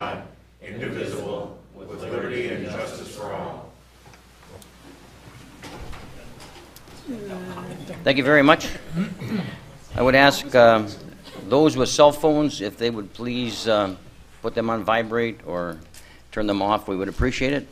God, indivisible, with liberty and justice for all. Thank you very much. I would ask those with cell phones if they would please put them on vibrate or turn them off. We would appreciate it.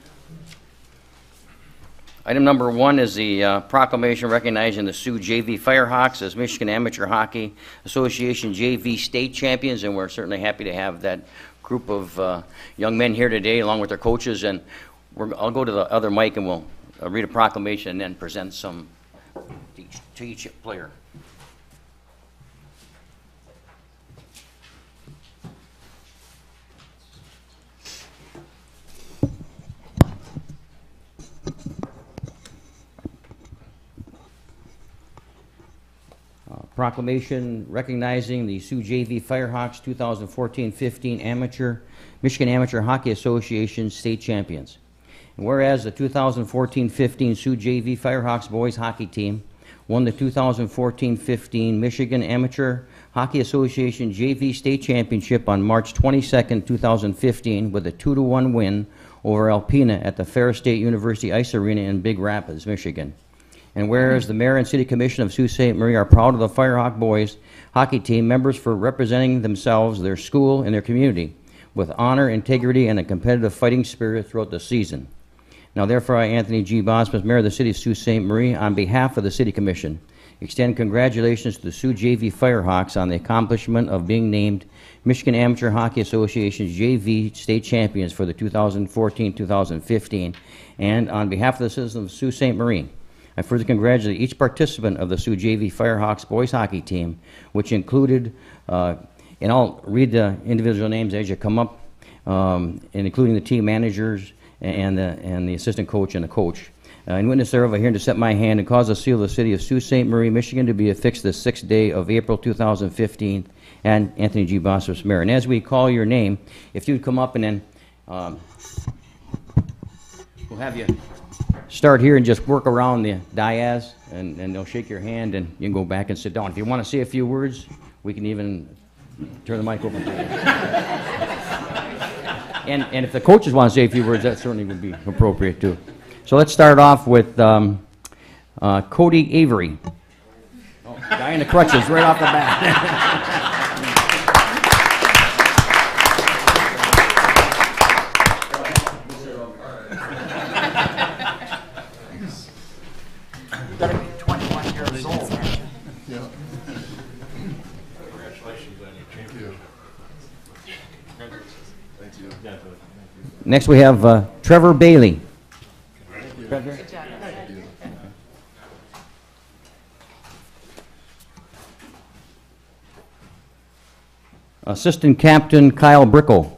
Item number 1 is the proclamation recognizing the Sioux JV Firehawks as Michigan Amateur Hockey Association JV state champions, and we're certainly happy to have that group of young men here today along with their coaches. And I'll go to the other mic and we'll read a proclamation and then present some to each player. Proclamation recognizing the Sioux JV Firehawks 2014-15 Michigan Amateur Hockey Association state champions. And whereas the 2014-15 Sioux JV Firehawks boys hockey team won the 2014-15 Michigan Amateur Hockey Association JV state championship on March 22, 2015 with a 2-1 win over Alpena at the Ferris State University Ice Arena in Big Rapids, Michigan. And whereas the Mayor and City Commission of Sault Ste. Marie are proud of the Firehawk boys hockey team members for representing themselves, their school, and their community with honor, integrity, and a competitive fighting spirit throughout the season. Now, therefore, I, Anthony G. Bosma, Mayor of the City of Sault Ste. Marie, on behalf of the City Commission, extend congratulations to the Sioux JV Firehawks on the accomplishment of being named Michigan Amateur Hockey Association's JV state champions for the 2014-2015. And on behalf of the citizens of Sault Ste. Marie, I further congratulate each participant of the Sioux JV Firehawks boys hockey team, which included, and I'll read the individual names as you come up, and including the team managers and the assistant coach and the coach. In witness thereof, I hereby set my hand and cause the seal of the City of Sault Ste. Marie, Michigan, to be affixed the 6th day of April 2015, and Anthony G. Bosworth, Mayor. And as we call your name, if you'd come up and then we'll have you start here and just work around the dais, and they'll shake your hand, and you can go back and sit down. If you want to say a few words, we can even turn the mic over to you. And if the coaches want to say a few words, that certainly would be appropriate too. So let's start off with Cody Avery. Oh, guy in the crutches right off the bat. Next we have Trevor Bailey. Trevor? Good job. Assistant Captain Kyle Brickle.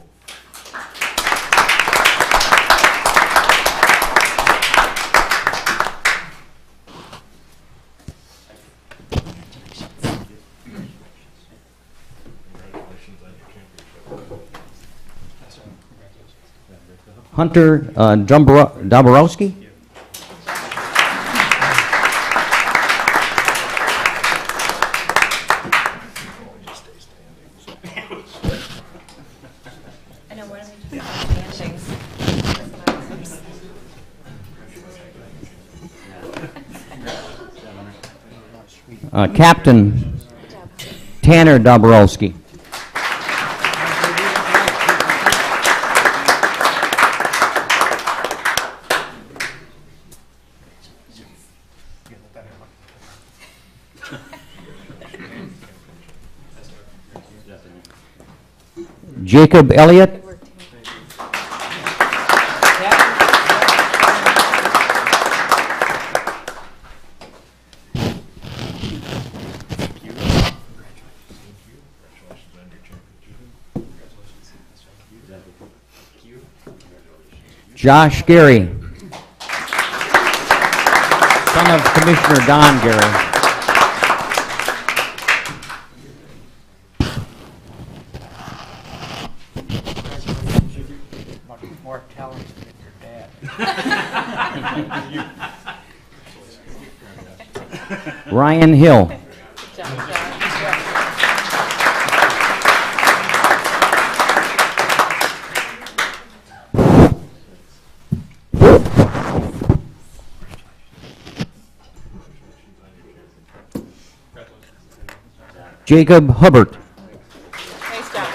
Hunter Daborowski. Captain Tanner Daborowski. Jacob Elliott. Josh Gary, son of Commissioner Don Gary. More talented than your dad. Ryan Hill. Jacob Hubbard. Nice job.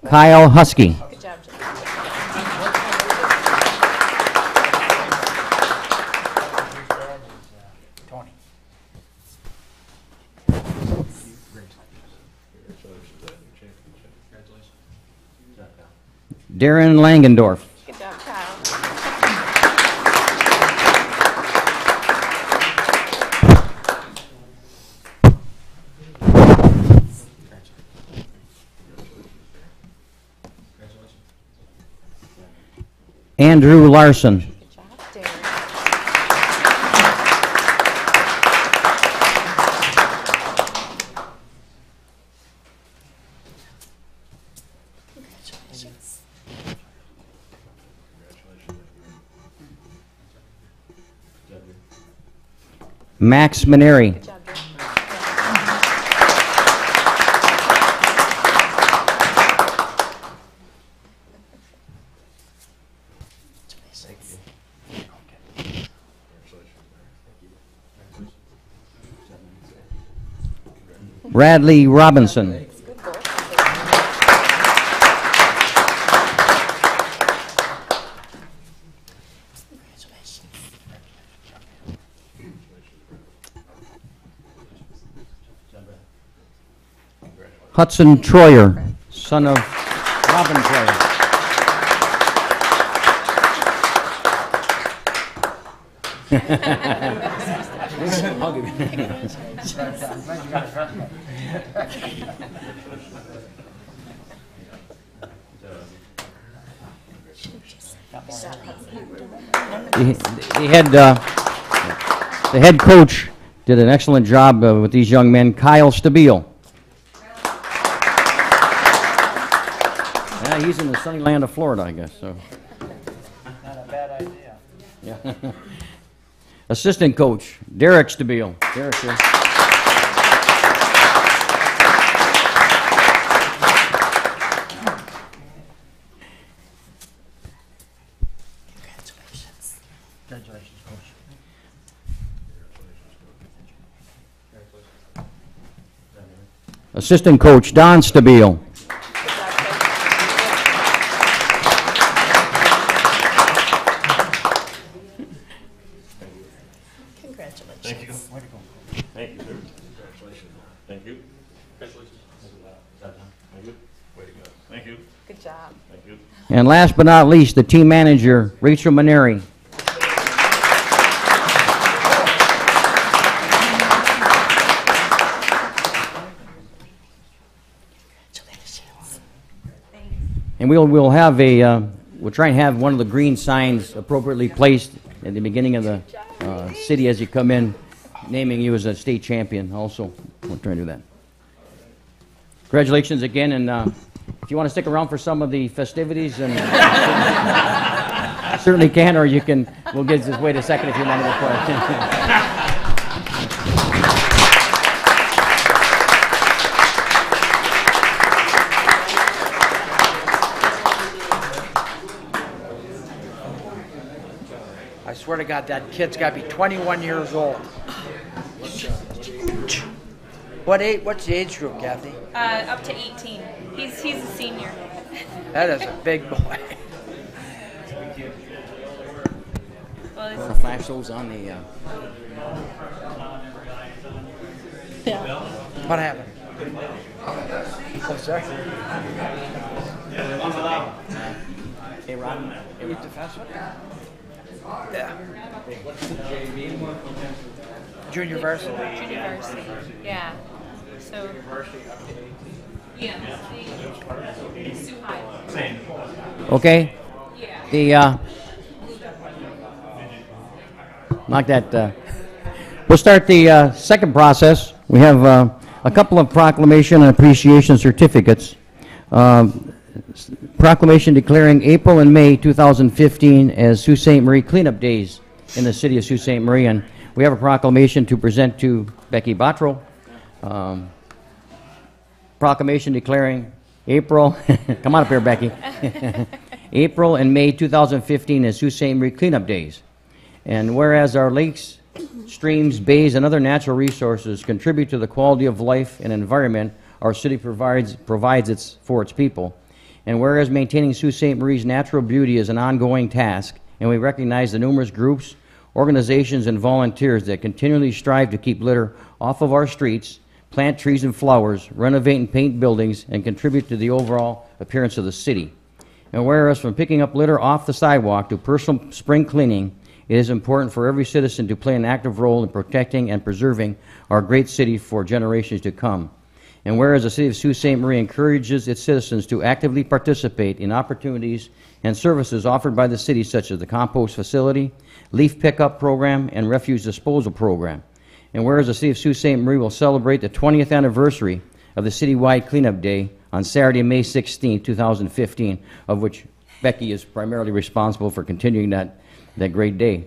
Kyle Husky. Good job, Jim. Tony. Darren Langendorf. Good job, Kyle. Andrew Larson. Good job, Darren. Congratulations. Max Maneri. Good job, Darren. Bradley Robinson. Good goal. Congratulations. Hudson Troyer, son of Robin Troyer. The head coach did an excellent job with these young men. Kyle Stabile. Yeah, he's in the sunny land of Florida, I guess. So, Not a bad idea. yeah. Assistant coach Derek Stabile. Derek here. Congratulations. Congratulations, Coach. Assistant coach Don Stabile. Good job, Coach. Congratulations. Thank you. Way to go. Thank you, sir. Congratulations. Thank you. Congratulations. Thank you. Way to go. Thank you. Good job. Thank you. And last but not least, the team manager Rachel Maneri. Congratulations. And we'll have we'll try and have one of the green signs appropriately placed at the beginning of the city as you come in, naming you as a state champion also. We'll try and do that. Congratulations again, and if you want to stick around for some of the festivities, and certainly can, or you can, we'll just wait a second if you want to report. I swear to God, that kid's got to be 21 years old. What's the age group, Kathy? Up to 18. He's a senior. That is a big boy. Well, Want to flash those on the... What happened? Oh, sorry. Hey, Ron. You the fast one? Yeah. Junior varsity. junior varsity. Yeah. So. Yeah. The Sioux High. Okay? Yeah. The, knock that, we'll start the second process. We have a couple of proclamation and appreciation certificates. Proclamation declaring April and May 2015 as Sault Ste. Marie Cleanup Days in the city of Sault Ste. Marie. And we have a proclamation to present to Becky Bottrell. Proclamation declaring April, come on up here, Becky. April and May 2015 is Sault Ste. Marie Cleanup Days. And whereas our lakes, streams, bays, and other natural resources contribute to the quality of life and environment our city provides for its people, and whereas maintaining Sault Ste. Marie's natural beauty is an ongoing task, and we recognize the numerous groups, organizations, and volunteers that continually strive to keep litter off of our streets, plant trees and flowers, renovate and paint buildings, and contribute to the overall appearance of the city. And whereas from picking up litter off the sidewalk to personal spring cleaning, it is important for every citizen to play an active role in protecting and preserving our great city for generations to come. And whereas the City of Sault Ste. Marie encourages its citizens to actively participate in opportunities and services offered by the city, such as the compost facility, leaf pickup program, and refuse disposal program. And whereas the City of Sault Ste. Marie will celebrate the 20th anniversary of the Citywide Cleanup Day on Saturday, May 16, 2015, of which Becky is primarily responsible for continuing that great day.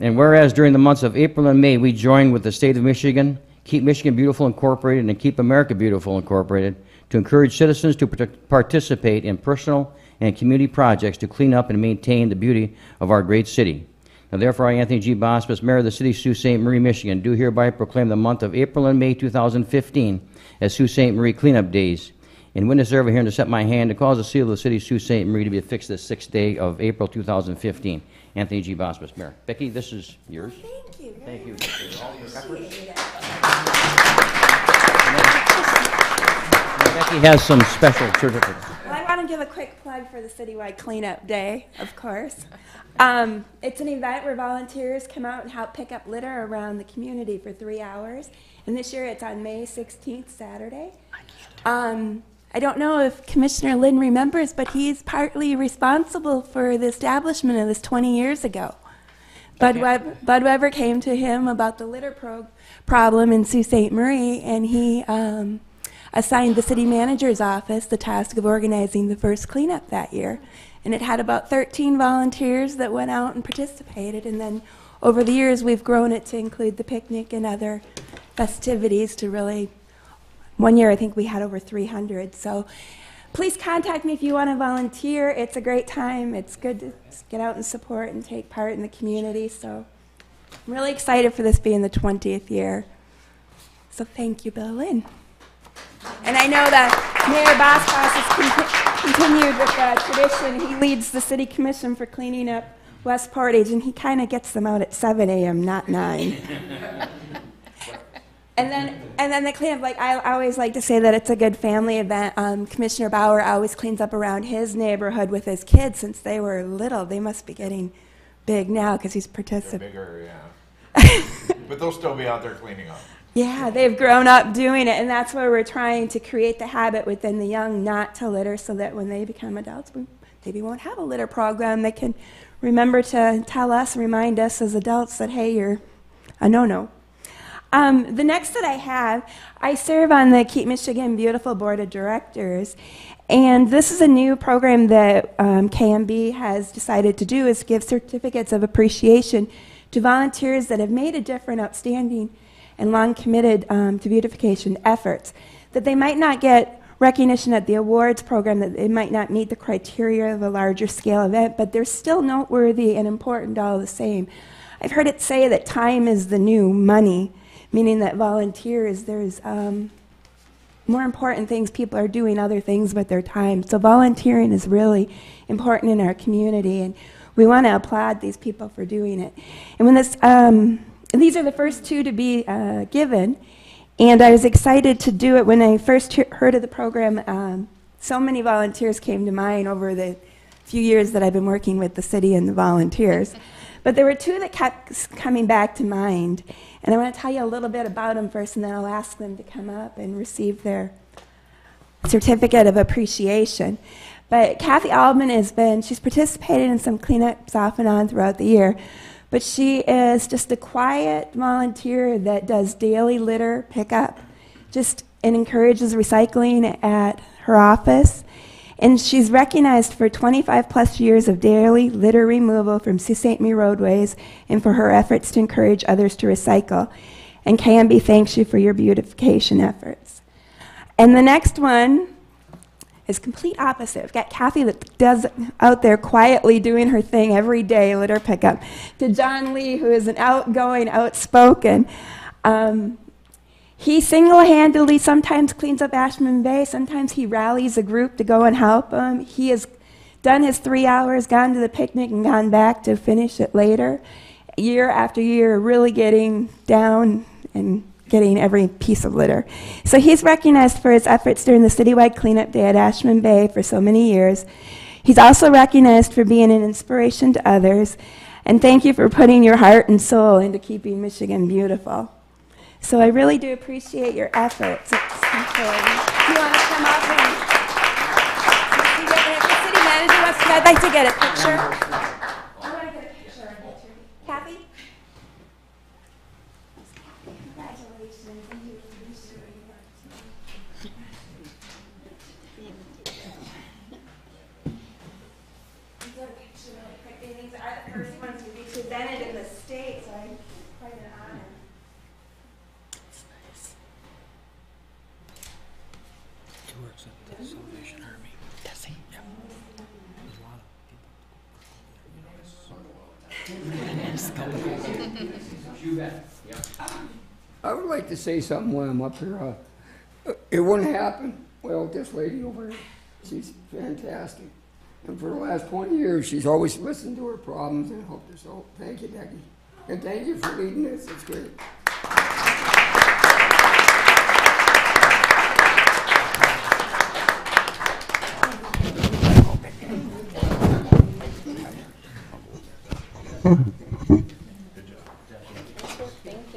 And whereas during the months of April and May, we join with the state of Michigan, Keep Michigan Beautiful Incorporated, and Keep America Beautiful Incorporated to encourage citizens to participate in personal and community projects to clean up and maintain the beauty of our great city. Now, therefore, I, Anthony G. Bospas, Mayor of the City of Sault Ste. Marie, Michigan, do hereby proclaim the month of April and May 2015 as Sault Ste. Marie Cleanup Days. In witness thereof, here to set my hand to cause the seal of the City of Sault Ste. Marie to be affixed this 6th day of April 2015. Anthony G. Bospas, Mayor. Becky, this is yours. Thank you. Thank you for all your efforts. Appreciate it. Becky has some special certificates. Well, I want to give a quick plug for the Citywide Cleanup Day, of course. It's an event where volunteers come out and help pick up litter around the community for 3 hours. And this year it's on May 16th, Saturday. I don't know if Commissioner Lynn remembers, but he's partly responsible for the establishment of this 20 years ago. Bud Weber came to him about the litter problem in Sault Ste. Marie, and he assigned the city manager's office the task of organizing the first cleanup that year. And it had about 13 volunteers that went out and participated. And then over the years, we've grown it to include the picnic and other festivities to really, one year I think we had over 300. So please contact me if you want to volunteer. It's a great time. It's good to get out and support and take part in the community. So I'm really excited for this being the 20th year. So thank you, Bill Lynn. And I know that Mayor Bospas has continued with that tradition. He leads the City Commission for cleaning up West Portage, and he kind of gets them out at 7 a.m., not 9. And then the cleanup, like I always like to say that it's a good family event. Commissioner Bauer always cleans up around his neighborhood with his kids since they were little. They must be getting big now because he's participating. Bigger, yeah. But they'll still be out there cleaning up. Yeah, they've grown up doing it, and that's where we're trying to create the habit within the young not to litter so that when they become adults, we maybe won't have a litter program. They can remember to tell us, remind us as adults that, hey, you're a no-no. The next that I have, I serve on the Keep Michigan Beautiful Board of Directors, and this is a new program that KMB has decided to do, is give certificates of appreciation to volunteers that have made a different, outstanding, and long committed to beautification efforts, that they might not get recognition at the awards program, that they might not meet the criteria of a larger scale event, but they're still noteworthy and important all the same. I've heard it say that time is the new money, meaning that volunteers, there's more important things people are doing, other things with their time. So volunteering is really important in our community, and we want to applaud these people for doing it. And when this, these are the first two to be given, and I was excited to do it when I first heard of the program. So many volunteers came to mind over the few years that I've been working with the city and the volunteers. But there were two that kept coming back to mind, and I want to tell you a little bit about them first, and then I'll ask them to come up and receive their certificate of appreciation. But Kathy Altman she's participated in some cleanups off and on throughout the year, but she is just a quiet volunteer that does daily litter pickup, and encourages recycling at her office. And she's recognized for 25 plus years of daily litter removal from Sault Ste. Marie roadways and for her efforts to encourage others to recycle. And KMB thanks you for your beautification efforts. And the next one is complete opposite. We've got Kathy that does out there quietly doing her thing every day, litter pickup, to John Lee, who is an outgoing, outspoken. He single-handedly sometimes cleans up Ashland Bay. Sometimes he rallies a group to go and help him. He has done his 3 hours, gone to the picnic, and gone back to finish it later. Year after year, really getting down and getting every piece of litter. So he's recognized for his efforts during the citywide cleanup day at Ashland Bay for so many years. He's also recognized for being an inspiration to others. And thank you for putting your heart and soul into keeping Michigan beautiful. So I really do appreciate your efforts. It's important. Do you want to come up and if the city manager wants to, I'd like to get a picture. I want to get a picture of you. Kathy? Congratulations. Thank you for doing so much. Get a picture really quick. These are the first ones to be presented in the state, so I'm quite an honor. He works at the Salvation Army. Does he? Yeah. There's a lot I would like to say something when I'm up here. It wouldn't happen. Well, this lady over here, she's fantastic. And for the last 20 years, she's always listened to her problems and helped us out. Thank you, Becky. And thank you for leading this. It's great.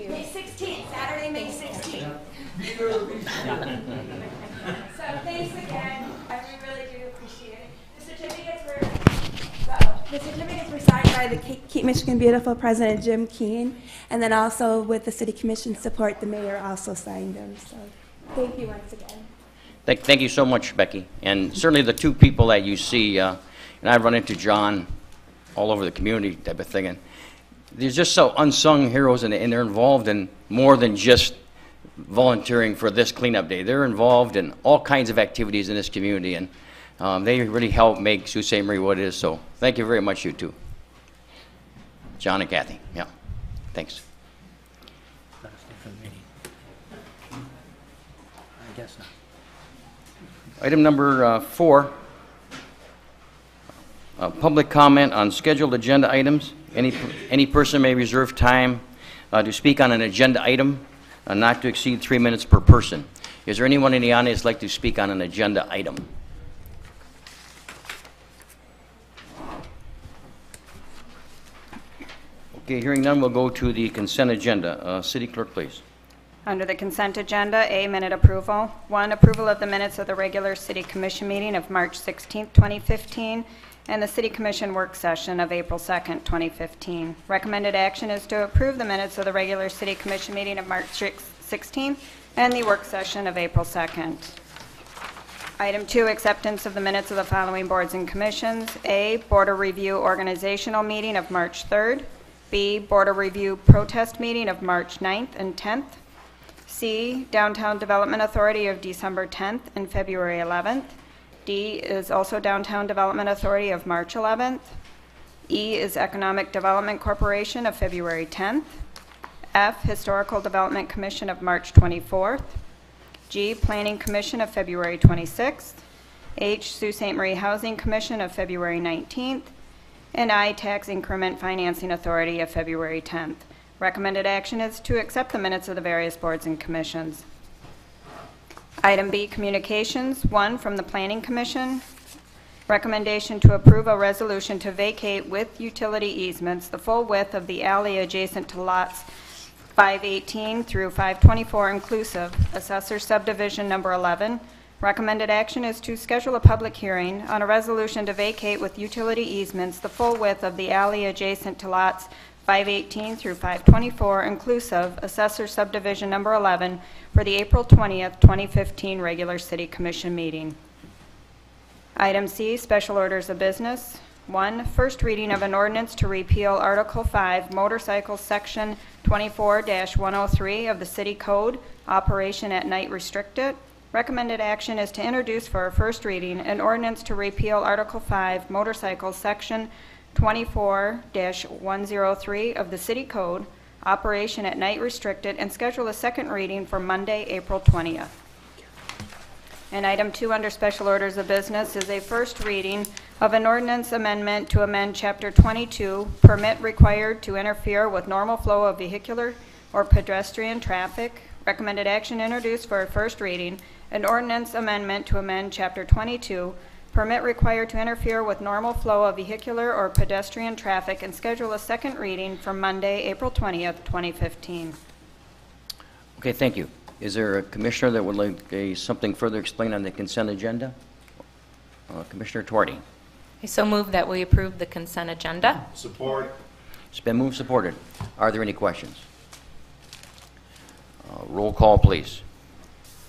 May 16th, Saturday, May 16th. So thanks again. We really do appreciate it. The certificates were signed by the Keep Michigan Beautiful President Jim Keene, and then also with the City Commission support, the mayor also signed them. So thank you once again. Thank you so much, Becky. And certainly the two people that you see, and I've run into John all over the community type of thing, and they're just so unsung heroes, and they're involved in more than just volunteering for this cleanup day. They're involved in all kinds of activities in this community, and they really help make Sault Ste. Marie what it is. So thank you very much, you two. John and Kathy. Yeah. Thanks. That's a different meeting. I guess not. Item number 4, public comment on scheduled agenda items. Any person may reserve time to speak on an agenda item, not to exceed 3 minutes per person. Is there anyone in the audience like to speak on an agenda item? Okay, hearing none, we'll go to the consent agenda. City Clerk, please. Under the consent agenda, A, minute approval. 1, approval of the minutes of the regular City Commission meeting of March 16, 2015, and the City Commission work session of April 2nd, 2015. Recommended action is to approve the minutes of the regular City Commission meeting of March 16th and the work session of April 2nd. Item 2, acceptance of the minutes of the following boards and commissions. A, Board of Review organizational meeting of March 3rd. B, Board of Review protest meeting of March 9th and 10th. C, Downtown Development Authority of December 10th and February 11th. D is also Downtown Development Authority of March 11th. E is Economic Development Corporation of February 10th. F, Historical Development Commission of March 24th. G, Planning Commission of February 26th. H, Sault Ste. Marie Housing Commission of February 19th. And I, Tax Increment Financing Authority of February 10th. Recommended action is to accept the minutes of the various boards and commissions. Item B, communications. 1, from the Planning Commission. Recommendation to approve a resolution to vacate with utility easements the full width of the alley adjacent to lots 518 through 524 inclusive, Assessor Subdivision Number 11. Recommended action is to schedule a public hearing on a resolution to vacate with utility easements the full width of the alley adjacent to lots 518 through 524 inclusive, Assessor Subdivision Number 11 for the April 20th, 2015 regular City Commission meeting. Item C, special orders of business. 1, first reading of an ordinance to repeal Article 5, Motorcycle Section 24-103 of the City Code, Operation at Night Restricted. Recommended action is to introduce for a first reading an ordinance to repeal Article 5 Motorcycles, Section 24-103 of the City Code, operation at night restricted, and schedule a second reading for Monday, April 20th. And item 2 under special orders of business is a first reading of an ordinance amendment to amend Chapter 22, permit required to interfere with normal flow of vehicular or pedestrian traffic. Recommended action introduced for a first reading, an ordinance amendment to amend Chapter 22, permit required to interfere with normal flow of vehicular or pedestrian traffic, and schedule a second reading for Monday, April 20th, 2015. Okay, thank you. Is there a commissioner that would like something further explained on the consent agenda? Commissioner Twardy. I so move that we approve the consent agenda. Support. It's been moved, supported. Are there any questions? Roll call, please.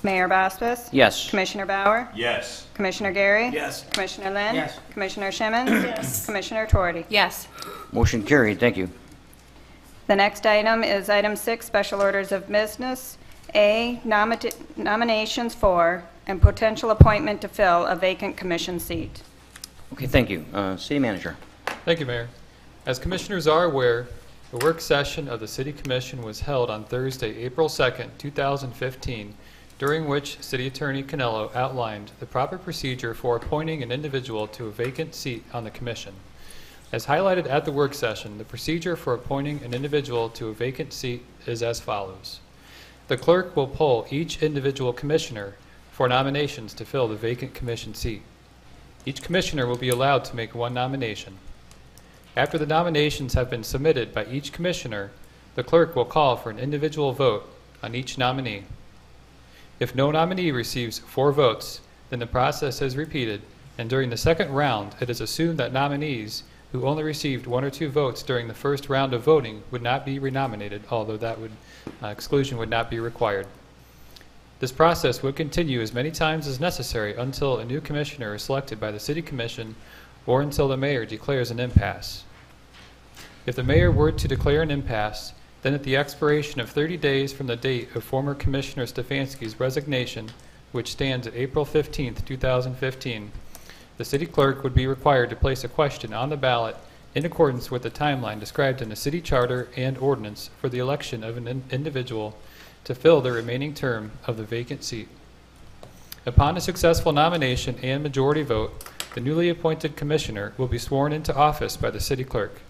Mayor Bosbis? Yes. Commissioner Bauer? Yes. Commissioner Gary? Yes. Commissioner Lynn? Yes. Commissioner Shimmons? Yes. Commissioner Twardy? Yes. Motion carried. Thank you. The next item is item 6, special orders of business. A, nominations for and potential appointment to fill a vacant commission seat. Okay, thank you. City Manager. Thank you, Mayor. As commissioners are aware, the work session of the City Commission was held on Thursday, April 2nd, 2015, during which City Attorney Canello outlined the proper procedure for appointing an individual to a vacant seat on the Commission. As highlighted at the work session, the procedure for appointing an individual to a vacant seat is as follows. The clerk will poll each individual commissioner for nominations to fill the vacant commission seat. Each commissioner will be allowed to make one nomination. After the nominations have been submitted by each commissioner, the clerk will call for an individual vote on each nominee. If no nominee receives 4 votes, then the process is repeated, and during the second round, it is assumed that nominees who only received 1 or 2 votes during the first round of voting would not be renominated, although that would exclusion would not be required. This process would continue as many times as necessary until a new commissioner is selected by the City Commission or until the mayor declares an impasse. If the mayor were to declare an impasse, then at the expiration of 30 days from the date of former Commissioner Stefanski's resignation, which stands at April 15th, 2015, the city clerk would be required to place a question on the ballot in accordance with the timeline described in the city charter and ordinance for the election of an individual to fill the remaining term of the vacant seat. Upon a successful nomination and majority vote, the newly appointed commissioner will be sworn into office by the city clerk.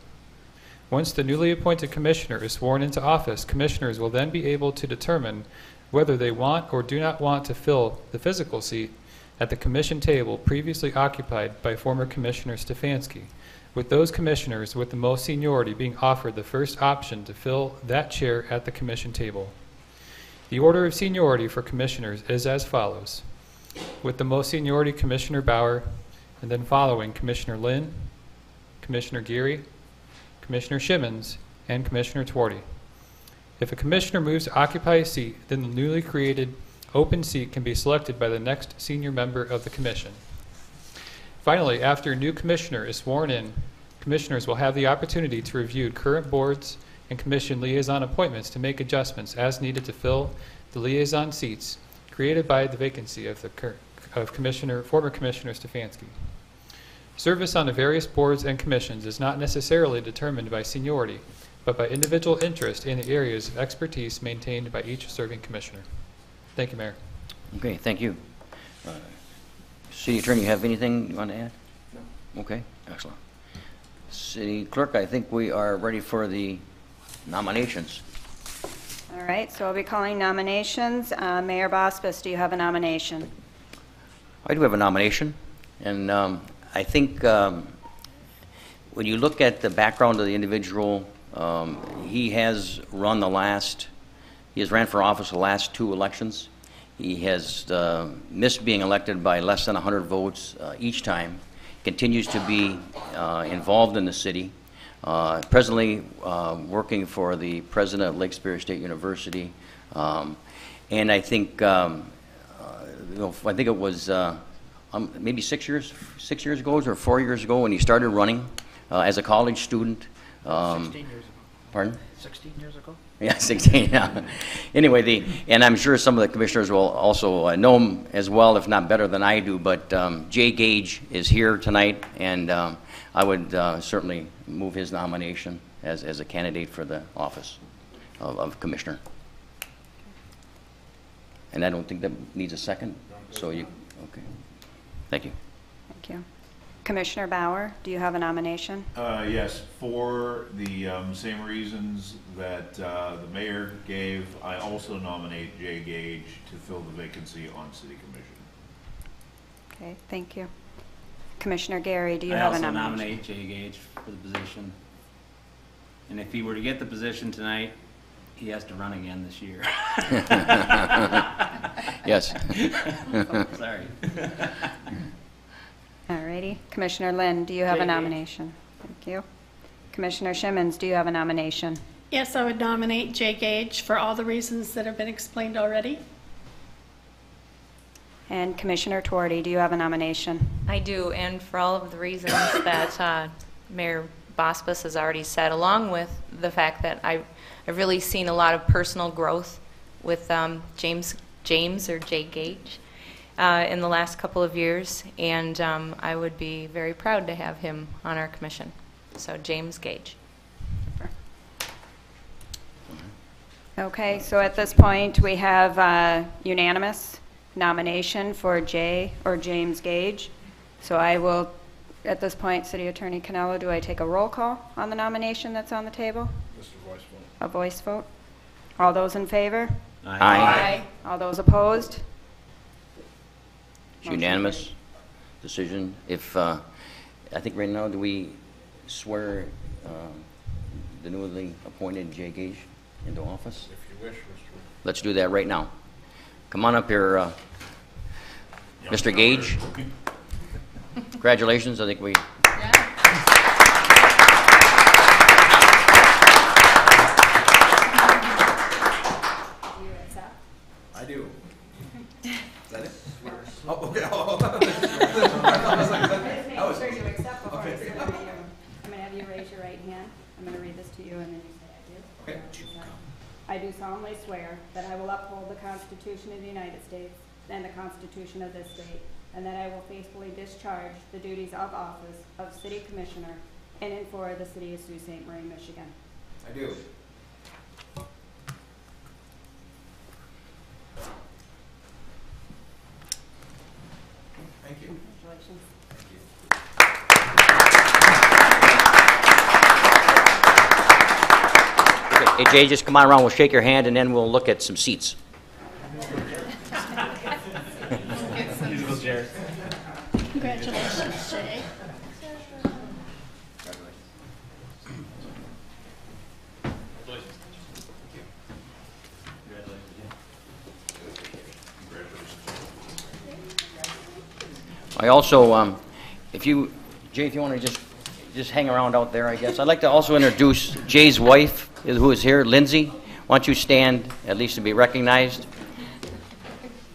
Once the newly appointed commissioner is sworn into office, commissioners will then be able to determine whether they want or do not want to fill the physical seat at the commission table previously occupied by former Commissioner Stefanski, with those commissioners with the most seniority being offered the first option to fill that chair at the commission table. The order of seniority for commissioners is as follows, with the most seniority Commissioner Bauer, and then following Commissioner Lynn, Commissioner Geary, Commissioner Shimmons, and Commissioner Twardy. If a commissioner moves to occupy a seat, then the newly created open seat can be selected by the next senior member of the commission. Finally, after a new commissioner is sworn in, commissioners will have the opportunity to review current boards and commission liaison appointments to make adjustments as needed to fill the liaison seats created by the vacancy of former Commissioner Stefanski. Service on the various boards and commissions is not necessarily determined by seniority, but by individual interest in the areas of expertise maintained by each serving commissioner. Thank you, Mayor. Okay, thank you. City Attorney, you have anything you want to add? No. Okay, excellent. City Clerk, I think we are ready for the nominations. All right, so I'll be calling nominations. Mayor Bosbis, do you have a nomination? I do have a nomination, and I think when you look at the background of the individual, he has ran for office the last 2 elections. He has missed being elected by less than 100 votes each time, continues to be involved in the city, presently working for the president of Lake Superior State University. And I think, I think it was maybe 6 years ago or 4 years ago when he started running as a college student. 16 years ago. Pardon? 16 years ago? Yeah, 16, yeah. Anyway, and I'm sure some of the commissioners will also know him as well, if not better than I do, but Jay Gage is here tonight, and I would certainly move his nomination as a candidate for the office of commissioner. And I don't think that needs a second, so you, okay. Thank you. Thank you. Commissioner Bauer, do you have a nomination? Yes, for the same reasons that the mayor gave, I also nominate Jay Gage to fill the vacancy on city commission. Okay, thank you. Commissioner Gary, do you have a nomination? I also nominate Jay Gage for the position. And if he were to get the position tonight, he has to run again this year. Yes. Sorry. Alrighty. Commissioner Lynn, do you have Jay a Gage. nomination? Thank you. Commissioner Shimmons, do you have a nomination? Yes, I would nominate Jay Gage for all the reasons that have been explained already. And Commissioner Tuorty, do you have a nomination? I do, and for all of the reasons that Mayor Bospis has already said, along with the fact that I've really seen a lot of personal growth with James or Jay Gage in the last couple of years, and I would be very proud to have him on our commission. So James Gage. Okay, so at this point, we have a unanimous nomination for Jay or James Gage. So I will, at this point, City Attorney Canelo, do I take a roll call on the nomination that's on the table? Just a voice vote. A voice vote? All those in favor? Aye. All those opposed? It's unanimous decision. If, I think right now, do we swear the newly appointed Jay Gage into office? If you wish, Mr. Let's do that right now. Come on up here, Mr. Gage. Congratulations, I think we... I do. Is that it? Oh, okay. I'm going to have you raise your right hand. I'm going to read this to you, and then you say I do. Okay. I do solemnly swear that I will uphold the Constitution of the United States and the Constitution of this state, and that I will faithfully discharge the duties of office of City Commissioner in and for the City of Sault Ste. Marie, Michigan. I do. Thank you. Congratulations. Hey, Jay, just come on around, we'll shake your hand, and then we'll look at some seats. Congratulations, Jay. I also, if you, Jay, if you want to just hang around out there, I guess. I'd like to also introduce Jay's wife, who is here, Lindsay. Why don't you stand, at least to be recognized.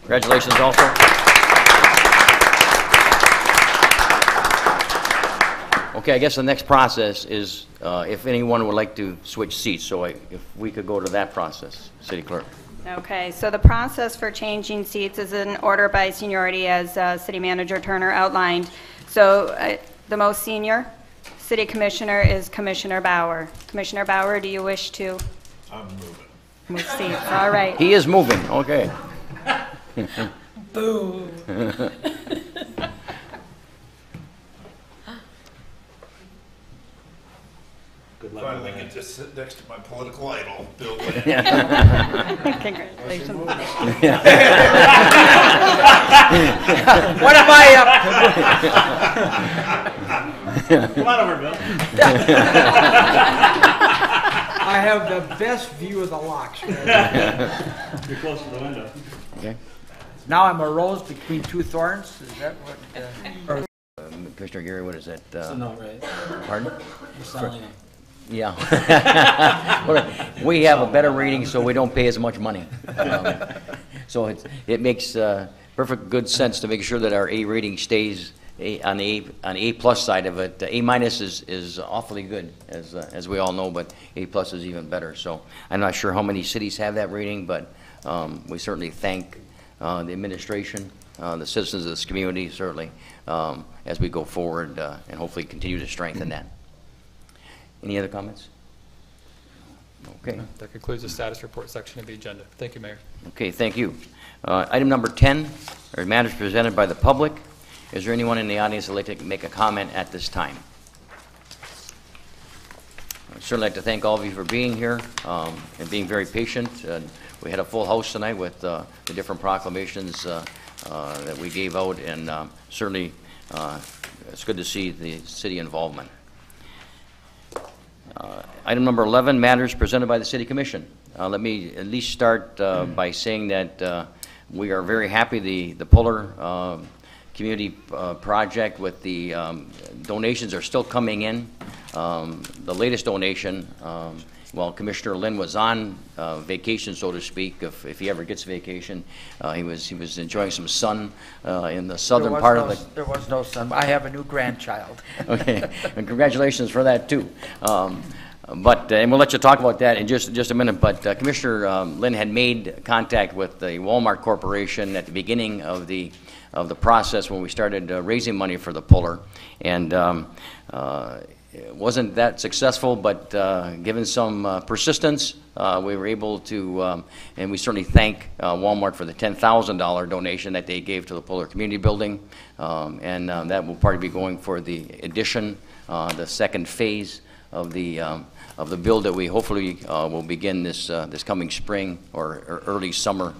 Congratulations also. Okay, I guess the next process is if anyone would like to switch seats, so if we could go to that process, City Clerk. Okay, so the process for changing seats is in order by seniority, as City Manager Turner outlined. So the most senior City Commissioner is Commissioner Bauer. Commissioner Bauer, do you wish to I'm moving. move seats? All right. He is moving, okay. Boo. Finally get to sit next to my political idol, Bill Lynn. Congratulations. What am I up? Come on over, Bill. I have the best view of the locks. You're close to the window. Okay. Now I'm a rose between two thorns. Is that what? Or Commissioner Gary, what is that? No, right. Pardon? You're selling it. Yeah. We have a better rating, so we don't pay as much money. So it makes perfect good sense to make sure that our A rating stays on the A plus side of it. A minus is awfully good, as we all know, but A plus is even better. So I'm not sure how many cities have that rating, but we certainly thank the administration, the citizens of this community, certainly, as we go forward and hopefully continue to strengthen that. Any other comments? Okay. That concludes the status report section of the agenda. Thank you, Mayor. Okay, thank you. Item number 10 are matters presented by the public. Is there anyone in the audience that would like to make a comment at this time? I'd certainly like to thank all of you for being here and being very patient. We had a full house tonight with the different proclamations that we gave out, and certainly it's good to see the city involvement. Item number 11, matters presented by the City Commission. Let me at least start by saying that we are very happy the Puller Community Project with the donations are still coming in. The latest donation, well, Commissioner Lynn was on vacation, so to speak, if he ever gets vacation. He was enjoying some sun in the southern part of the... There was no sun. I have a new grandchild. Okay, and congratulations for that, too. But and we'll let you talk about that in just a minute. But Commissioner Lynn had made contact with the Walmart Corporation at the beginning of the process when we started raising money for the Puller, and it wasn't that successful. But given some persistence, we were able to, and we certainly thank Walmart for the $10,000 donation that they gave to the Puller Community Building, and that will probably be going for the addition, the second phase of the build that we hopefully will begin this coming spring or early summer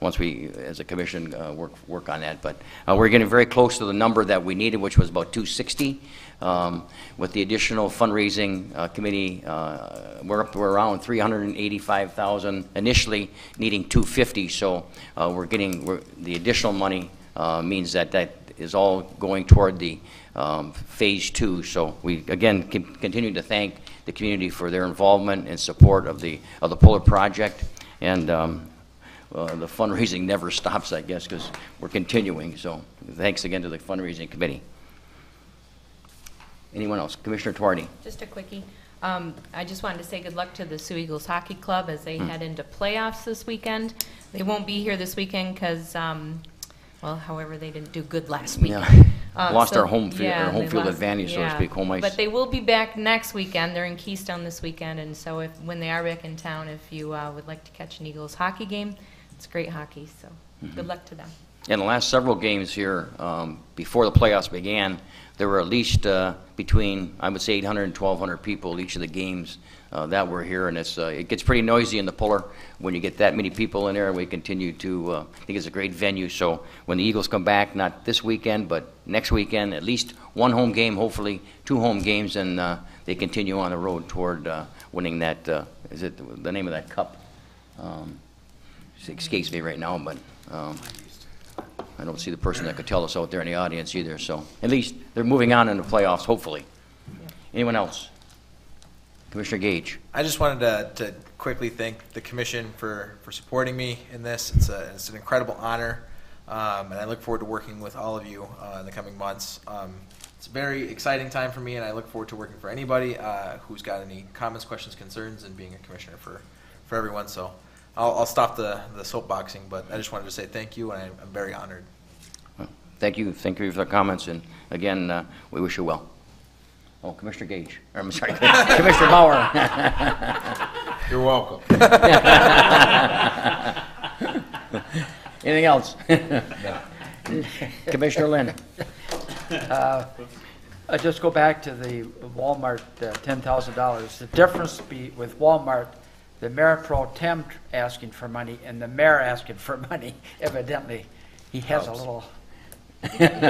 once we, as a commission, work on that. But we're getting very close to the number that we needed, which was about 260. With the additional fundraising committee, we're up to around 385,000. Initially needing 250, so we're getting the additional money means that is all going toward the phase 2. So we again continue to thank the community for their involvement and support of the Puller project, and the fundraising never stops, I guess, because we're continuing. So thanks again to the fundraising committee. Anyone else? Commissioner Tuardi. Just a quickie. I just wanted to say good luck to the Sioux Eagles Hockey Club as they head into playoffs this weekend. They won't be here this weekend because, well, however, they didn't do good last weekend. Yeah. Lost So, our home field, yeah, our home they field lost- advantage, so to yeah. speak, home ice. But they will be back next weekend. They're in Keystone this weekend, and so when they are back in town, if you would like to catch an Eagles hockey game, it's great hockey. So good luck to them. In the last several games here, before the playoffs began, there were at least between, I would say, 800 and 1,200 people each of the games that were here, and it gets pretty noisy in the Puller when you get that many people in there, and we continue to, I think it's a great venue. So when the Eagles come back, not this weekend, but next weekend, at least one home game, hopefully 2 home games, and they continue on the road toward winning that, is it the name of that cup? It escapes me right now, but I don't see the person that could tell us out there in the audience either. So at least they're moving on in the playoffs, hopefully. Anyone else? Commissioner Gage. I just wanted to quickly thank the commission for supporting me in this. It's an incredible honor, and I look forward to working with all of you in the coming months. It's a very exciting time for me, and I look forward to working for anybody who's got any comments, questions, concerns, and being a commissioner for everyone. So I'll stop the soapboxing, but I just wanted to say thank you, and I'm very honored. Well, thank you for the comments, and again, we wish you well. Oh, Commissioner Gage. Or, I'm sorry, Commissioner Bauer. You're welcome. Anything else? Commissioner Lynn. I just go back to the Walmart $10,000. The difference with Walmart, the mayor pro tem asking for money and the mayor asking for money, evidently, he has a little. And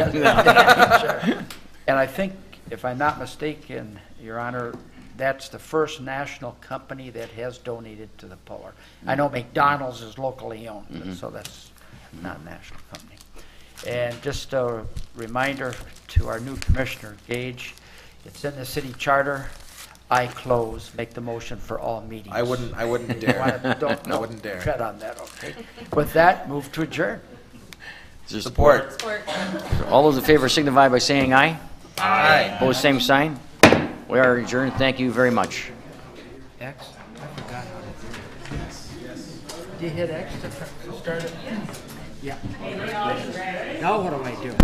I think, if I'm not mistaken, Your Honor, that's the first national company that has donated to the Puller. I know McDonald's is locally owned, so that's not a national company. And just a reminder to our new commissioner, Gage, it's in the city charter. I close, make the motion for all meetings. I wouldn't dare. I wouldn't dare. I wouldn't dare. Tread on that, okay. With that, move to adjourn. Is there Support. Support. All those in favor signify by saying aye. Aye. Opposed, same sign. We are adjourned. Thank you very much. X? I forgot how to do it. Do you hit X to start it? Yeah. Now what do I do?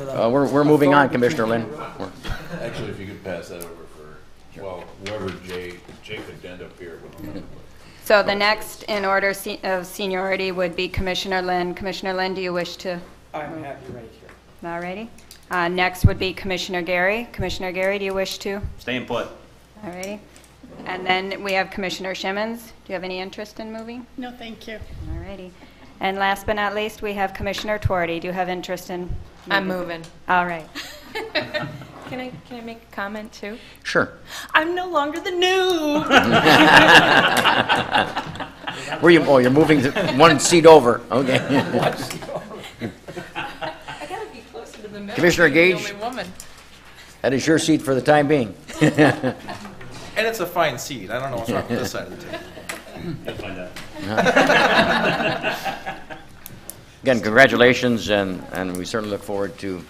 We're moving on, Commissioner Lynn. Actually, if you could pass that over for, well, whoever Jake could end up here. So the next in order of seniority would be Commissioner Lynn. Commissioner Lynn, do you wish to? I'm happy right here. All righty. Next would be Commissioner Gary. Commissioner Gary, do you wish to? Staying put. All righty. And then we have Commissioner Shimmons. Do you have any interest in moving? No, thank you. All righty. And last but not least, we have Commissioner Twardy. Do you have interest in moving? I'm moving. All right. Can I make a comment too? Sure. I'm no longer the new. Where you? Oh, you're moving one seat over. Okay. I gotta be closer to the middle. Commissioner to be Gage? The only woman. That is your seat for the time being. And it's a fine seat. I don't know what's wrong with this side of the table. You'll find out. Again, congratulations, and we certainly look forward to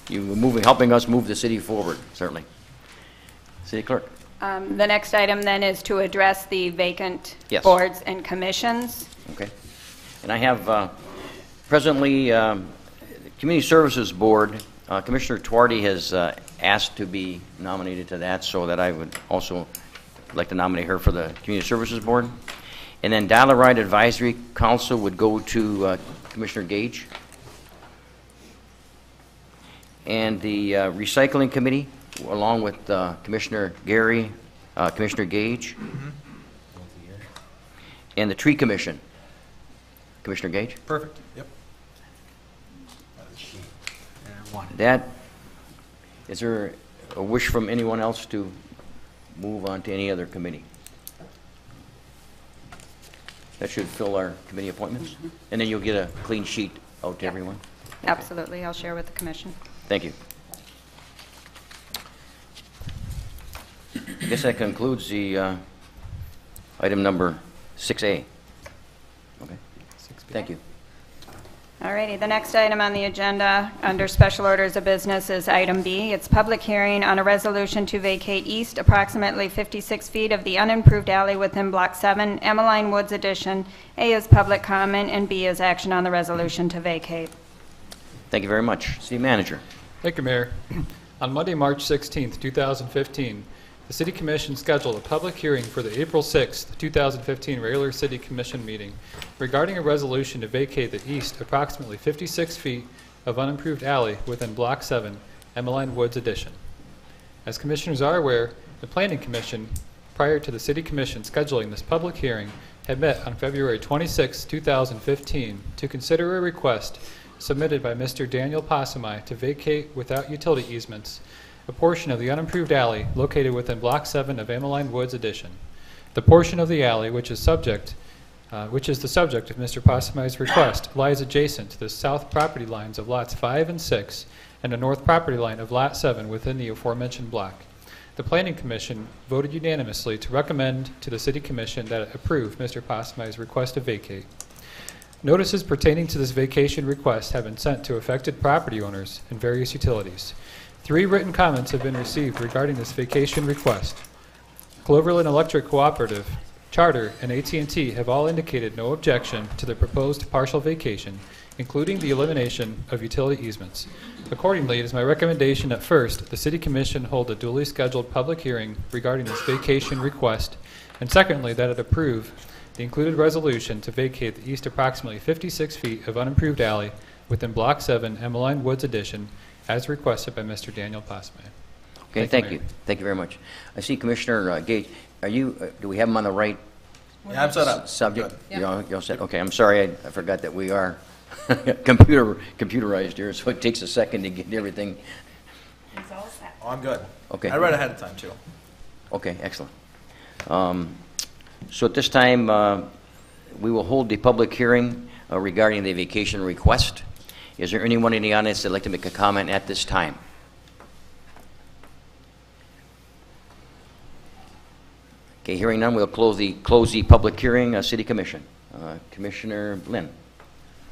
you helping us move the city forward, certainly. City Clerk. The next item then is to address the vacant Yes. boards and commissions. Okay. And I have presently, the Community Services Board, Commissioner Twardy has asked to be nominated to that, so that I would also like to nominate her for the Community Services Board. And then Dial a Ride Advisory Council would go to Commissioner Gage. And the Recycling Committee, along with Commissioner Gary, Commissioner Gage. And the Tree Commission, Commissioner Gage. Perfect. Yep. That, is there a wish from anyone else to move on to any other committee? That should fill our committee appointments. And then you'll get a clean sheet out to everyone. Absolutely. I'll share with the commission. Thank you. I guess that concludes the item number 6A. Okay. Thank you. All righty. The next item on the agenda under special orders of business is item B. It's public hearing on a resolution to vacate east approximately 56 feet of the unimproved alley within Block 7, Emmeline Woods Addition. A is public comment and B is action on the resolution to vacate. Thank you very much. City Manager. Thank you, Mayor. On Monday, March 16th, 2015, the City Commission scheduled a public hearing for the April 6th, 2015 regular City Commission meeting regarding a resolution to vacate the east approximately 56 feet of unimproved alley within Block 7, Emmeline Woods Addition. As Commissioners are aware, the Planning Commission, prior to the City Commission scheduling this public hearing, had met on February 26, 2015 to consider a request submitted by Mr. Daniel Passamai to vacate without utility easements a portion of the unimproved alley located within Block 7 of Emmeline Woods Addition. The portion of the alley which is the subject of Mr. Passamai's request lies adjacent to the south property lines of Lots 5 and 6 and the north property line of Lot 7 within the aforementioned block. The Planning Commission voted unanimously to recommend to the City Commission that it approve Mr. Passamai's request to vacate. Notices pertaining to this vacation request have been sent to affected property owners and various utilities. 3 written comments have been received regarding this vacation request. Cloverland Electric Cooperative, Charter, and AT&T have all indicated no objection to the proposed partial vacation, including the elimination of utility easements. Accordingly, it is my recommendation that first, the City Commission hold a duly scheduled public hearing regarding this vacation request, and secondly, that it approve the included resolution to vacate the east approximately 56 feet of unimproved alley within Block 7, Emmeline Woods Addition, as requested by Mr. Daniel Passamai. Okay, thank you. Thank you very much. I see Commissioner Gage. Are you? Do we have him on the right? Yeah, I'm set up. Subject. You're all set. Okay. I'm sorry. I forgot that we are computerized here, so it takes a second to get everything. It's all set. Oh, I'm good. Okay. I read ahead of time too. Okay. Excellent. So at this time, we will hold the public hearing regarding the vacation request. Is there anyone in the audience that would like to make a comment at this time? Okay, hearing none, we'll close the public hearing. City Commission. Commissioner Lynn.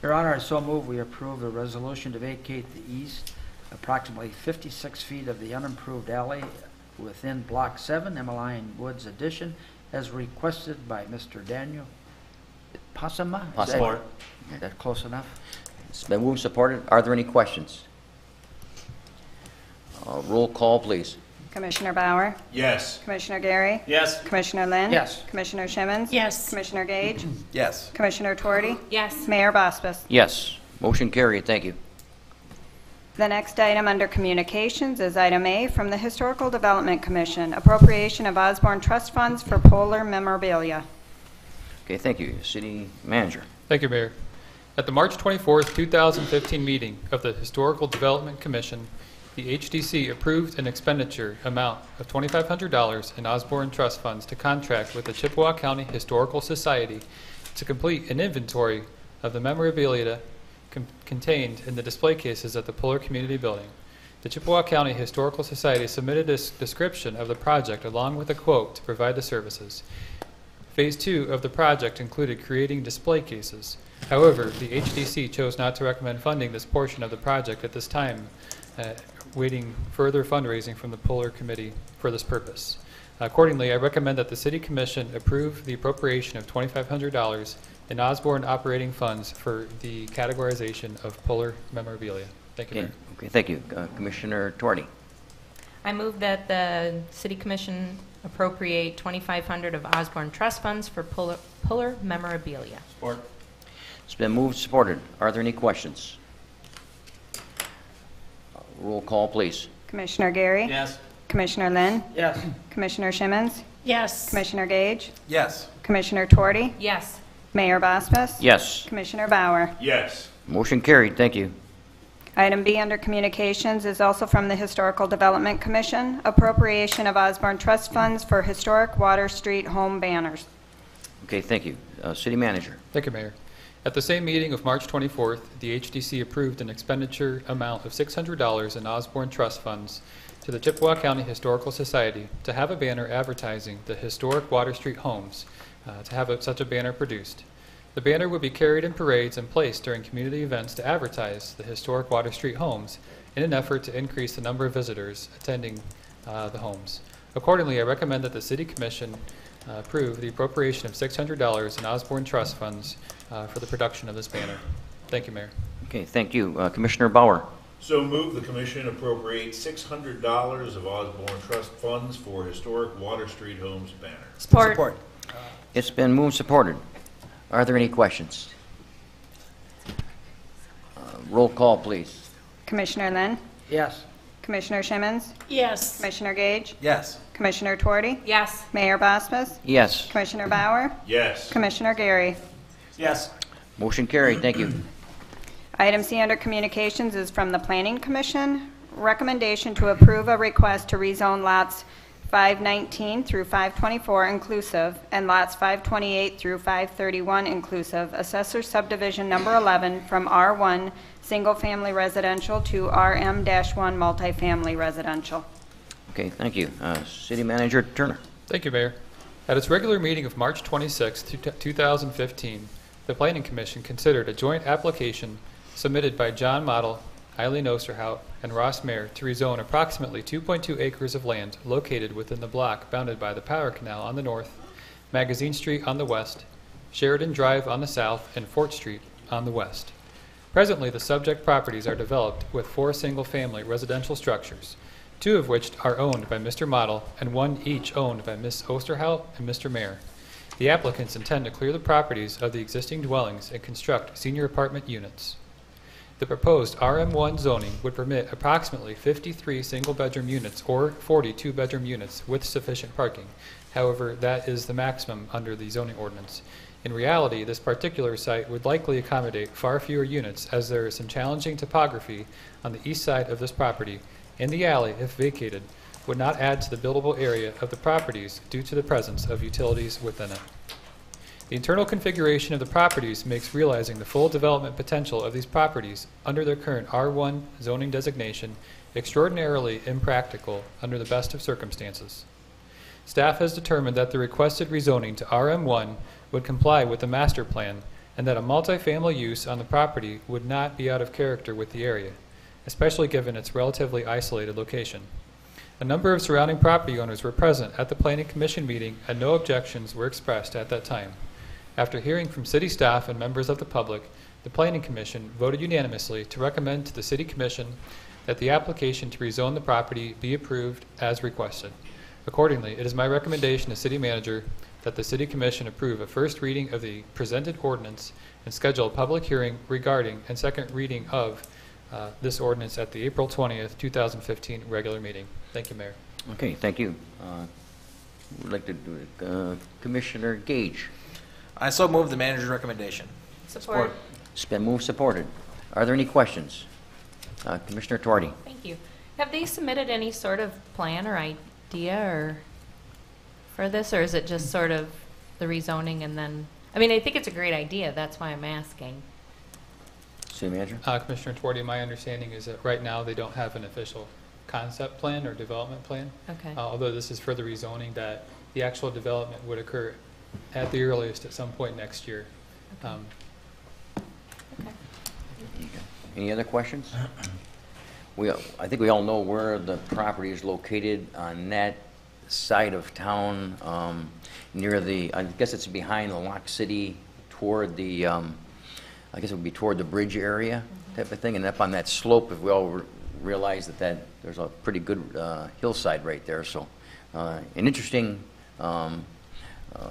Your Honor, I so move we approve the resolution to vacate the east approximately 56 feet of the unimproved alley within Block 7, Emmeline Woods Addition, as requested by Mr. Daniel Passama. Support. Is that close enough? It's been moved and supported. Are there any questions? Roll call, please. Commissioner Bauer? Yes. Commissioner Gary? Yes. Commissioner Lynn? Yes. Commissioner Shimmons? Yes. Commissioner Gage? Yes. Commissioner Tuerty? Yes. Mayor Bospas? Yes. Motion carried. Thank you. The next item under communications is item A from the Historical Development Commission, appropriation of Osborne Trust Funds for Polar memorabilia. Okay, thank you. City Manager. Thank you, Mayor. At the March 24th, 2015 meeting of the Historical Development Commission, the HDC approved an expenditure amount of $2,500 in Osborne Trust Funds to contract with the Chippewa County Historical Society to complete an inventory of the memorabilia contained in the display cases at the Puller Community Building. The Chippewa County Historical Society submitted a description of the project along with a quote to provide the services. Phase 2 of the project included creating display cases. However, the HDC chose not to recommend funding this portion of the project at this time, waiting further fundraising from the Puller Committee for this purpose. Accordingly, I recommend that the City Commission approve the appropriation of $2,500 in Osborne operating funds for the categorization of Puller memorabilia. Thank you, Okay, Mayor. okay, thank you. Commissioner Tuerty. I move that the City Commission appropriate $2,500 of Osborne Trust Funds for Puller memorabilia. Support. It's been moved and supported. Are there any questions? Roll call, please. Commissioner Gary? Yes. Commissioner Lynn? Yes. Commissioner Shimmons? Yes. Commissioner Gage? Yes. Commissioner Tuerty? Yes. Mayor Bospas? Yes. Commissioner Bauer? Yes. Motion carried. Thank you. Item B under communications is also from the Historical Development Commission, appropriation of Osborne Trust Funds for historic Water Street home banners. Okay, thank you. City Manager. Thank you, Mayor. At the same meeting of March 24th, the HDC approved an expenditure amount of $600 in Osborne Trust Funds to the Chippewa County Historical Society to have a banner advertising the historic Water Street homes, to have such a banner produced. The banner would be carried in parades and placed during community events to advertise the historic Water Street homes in an effort to increase the number of visitors attending the homes. Accordingly, I recommend that the City Commission approve the appropriation of $600 in Osborne Trust Funds for the production of this banner. Thank you, Mayor. Okay, thank you. Commissioner Bauer. So move the commission appropriate $600 of Osborne Trust Funds for historic Water Street Homes banner. Support. It's been moved and supported. Are there any questions? Roll call, please. Commissioner Lynn? Yes. Commissioner Shimmons? Yes. Commissioner Gage? Yes. Commissioner Tuerty? Yes. Mayor Bospas? Yes. Commissioner Bauer? Yes. Commissioner Gary? Yes. Motion carried. Thank you. Item C under communications is from the Planning Commission. Recommendation to approve a request to rezone lots 519 through 524 inclusive and lots 528 through 531 inclusive, Assessor Subdivision Number 11 from R1 Single Family Residential to RM-1 Multifamily Residential. Okay, thank you. City Manager Turner. Thank you, Mayor. At its regular meeting of March 26, 2015, the Planning Commission considered a joint application submitted by John Model, Eileen Osterhout, and Ross Mayer to rezone approximately 2.2 acres of land located within the block bounded by the Power Canal on the north, Magazine Street on the west, Sheridan Drive on the south, and Fort Street on the west. Presently, the subject properties are developed with 4 single-family residential structures, 2 of which are owned by Mr. Model and 1 each owned by Ms. Osterhout and Mr. Mayer. The applicants intend to clear the properties of the existing dwellings and construct senior apartment units. The proposed RM1 zoning would permit approximately 53 single-bedroom units or 40 two-bedroom units with sufficient parking. However, that is the maximum under the zoning ordinance. In reality, this particular site would likely accommodate far fewer units as there is some challenging topography on the east side of this property, and the alley, if vacated, would not add to the buildable area of the properties due to the presence of utilities within it. The internal configuration of the properties makes realizing the full development potential of these properties under their current R1 zoning designation extraordinarily impractical under the best of circumstances. staff has determined that the requested rezoning to RM1 would comply with the master plan and that a multifamily use on the property would not be out of character with the area, especially given its relatively isolated location. A number of surrounding property owners were present at the Planning Commission meeting and no objections were expressed at that time. After hearing from city staff and members of the public, the Planning Commission voted unanimously to recommend to the City Commission that the application to rezone the property be approved as requested. Accordingly, it is my recommendation to City Manager that the City Commission approve a first reading of the presented ordinance and schedule a public hearing regarding and second reading of this ordinance at the April 20th, 2015 regular meeting. Thank you, Mayor. Okay, thank you. Would like to do it. Commissioner Gage. I so move the manager's recommendation. Support. It's been moved, supported. Are there any questions? Commissioner Tuardi. Thank you. Have they submitted any sort of plan or idea or for this, or is it just sort of the rezoning and then, I mean, I think it's a great idea. That's why I'm asking. City Manager. Commissioner Tuardi, my understanding is that right now they don't have an official concept plan or development plan. Okay. Although this is for the rezoning, that the actual development would occur at the earliest at some point next year. Okay. Any other questions? I think we all know where the property is located on that side of town, near the, I guess it's behind the Lock City toward the, I guess it would be toward the bridge area type of thing, and up on that slope, if we all realize that there's a pretty good hillside right there, so an interesting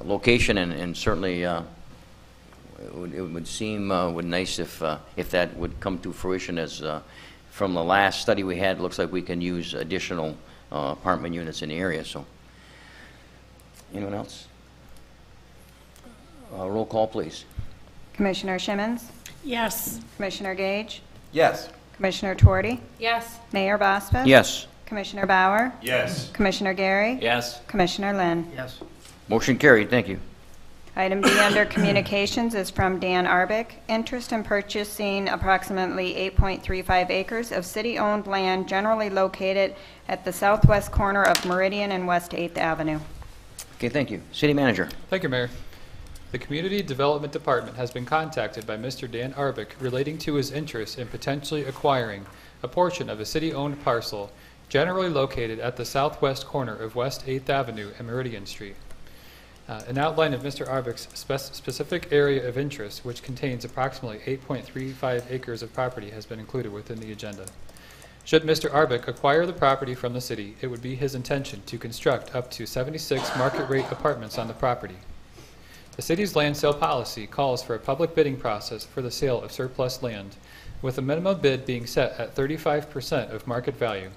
location, and certainly it would seem would nice if that would come to fruition. As from the last study we had, it looks like we can use additional apartment units in the area. So, anyone else? Roll call, please. Commissioner Shimmons? Yes. Commissioner Gage? Yes. Commissioner Tuardi? Yes. Mayor Bospa? Yes. Commissioner Bauer? Yes. Commissioner Gary? Yes. Commissioner Lynn? Yes. Motion carried. Thank you. Item D under Communications is from Dan Arbick. Interest in purchasing approximately 8.35 acres of city-owned land generally located at the southwest corner of Meridian and West 8th Avenue. Okay, thank you. City Manager. Thank you, Mayor. The Community Development Department has been contacted by Mr. Dan Arbick relating to his interest in potentially acquiring a portion of a city-owned parcel generally located at the southwest corner of West 8th Avenue and Meridian Street. An outline of Mr. Arbick's specific area of interest, which contains approximately 8.35 acres of property, has been included within the agenda. Should Mr. Arbick acquire the property from the city, it would be his intention to construct up to 76 market-rate apartments on the property. The city's land sale policy calls for a public bidding process for the sale of surplus land, with a minimum bid being set at 35% of market value.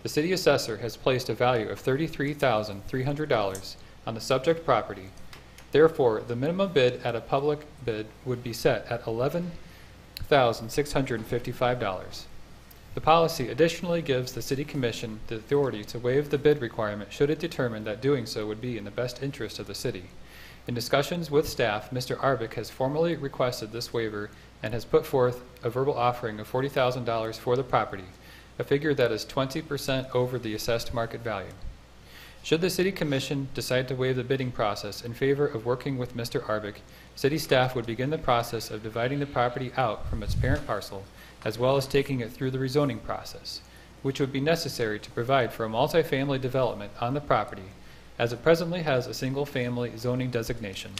The city assessor has placed a value of $33,300 on the subject property. Therefore, the minimum bid at a public bid would be set at $11,655. The policy additionally gives the City Commission the authority to waive the bid requirement should it determine that doing so would be in the best interest of the city. In discussions with staff, Mr. Arbick has formally requested this waiver and has put forth a verbal offering of $40,000 for the property, a figure that is 20% over the assessed market value. Should the City Commission decide to waive the bidding process in favor of working with Mr. Arbick, city staff would begin the process of dividing the property out from its parent parcel, as well as taking it through the rezoning process, which would be necessary to provide for a multifamily development on the property, as it presently has a single-family zoning designation.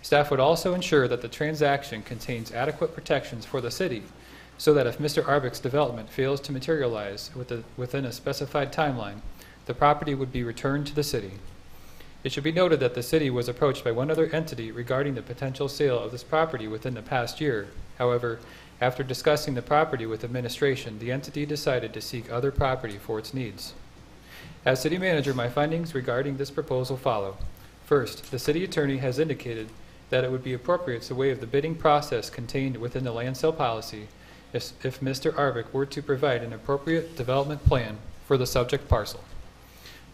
Staff would also ensure that the transaction contains adequate protections for the city, so that if Mr. Arbick's development fails to materialize within a specified timeline, the property would be returned to the city. It should be noted that the city was approached by one other entity regarding the potential sale of this property within the past year. However, after discussing the property with administration, the entity decided to seek other property for its needs. As City Manager, my findings regarding this proposal follow. First, the City Attorney has indicated that it would be appropriate to waive the bidding process contained within the land sale policy if Mr. Arbick were to provide an appropriate development plan for the subject parcel.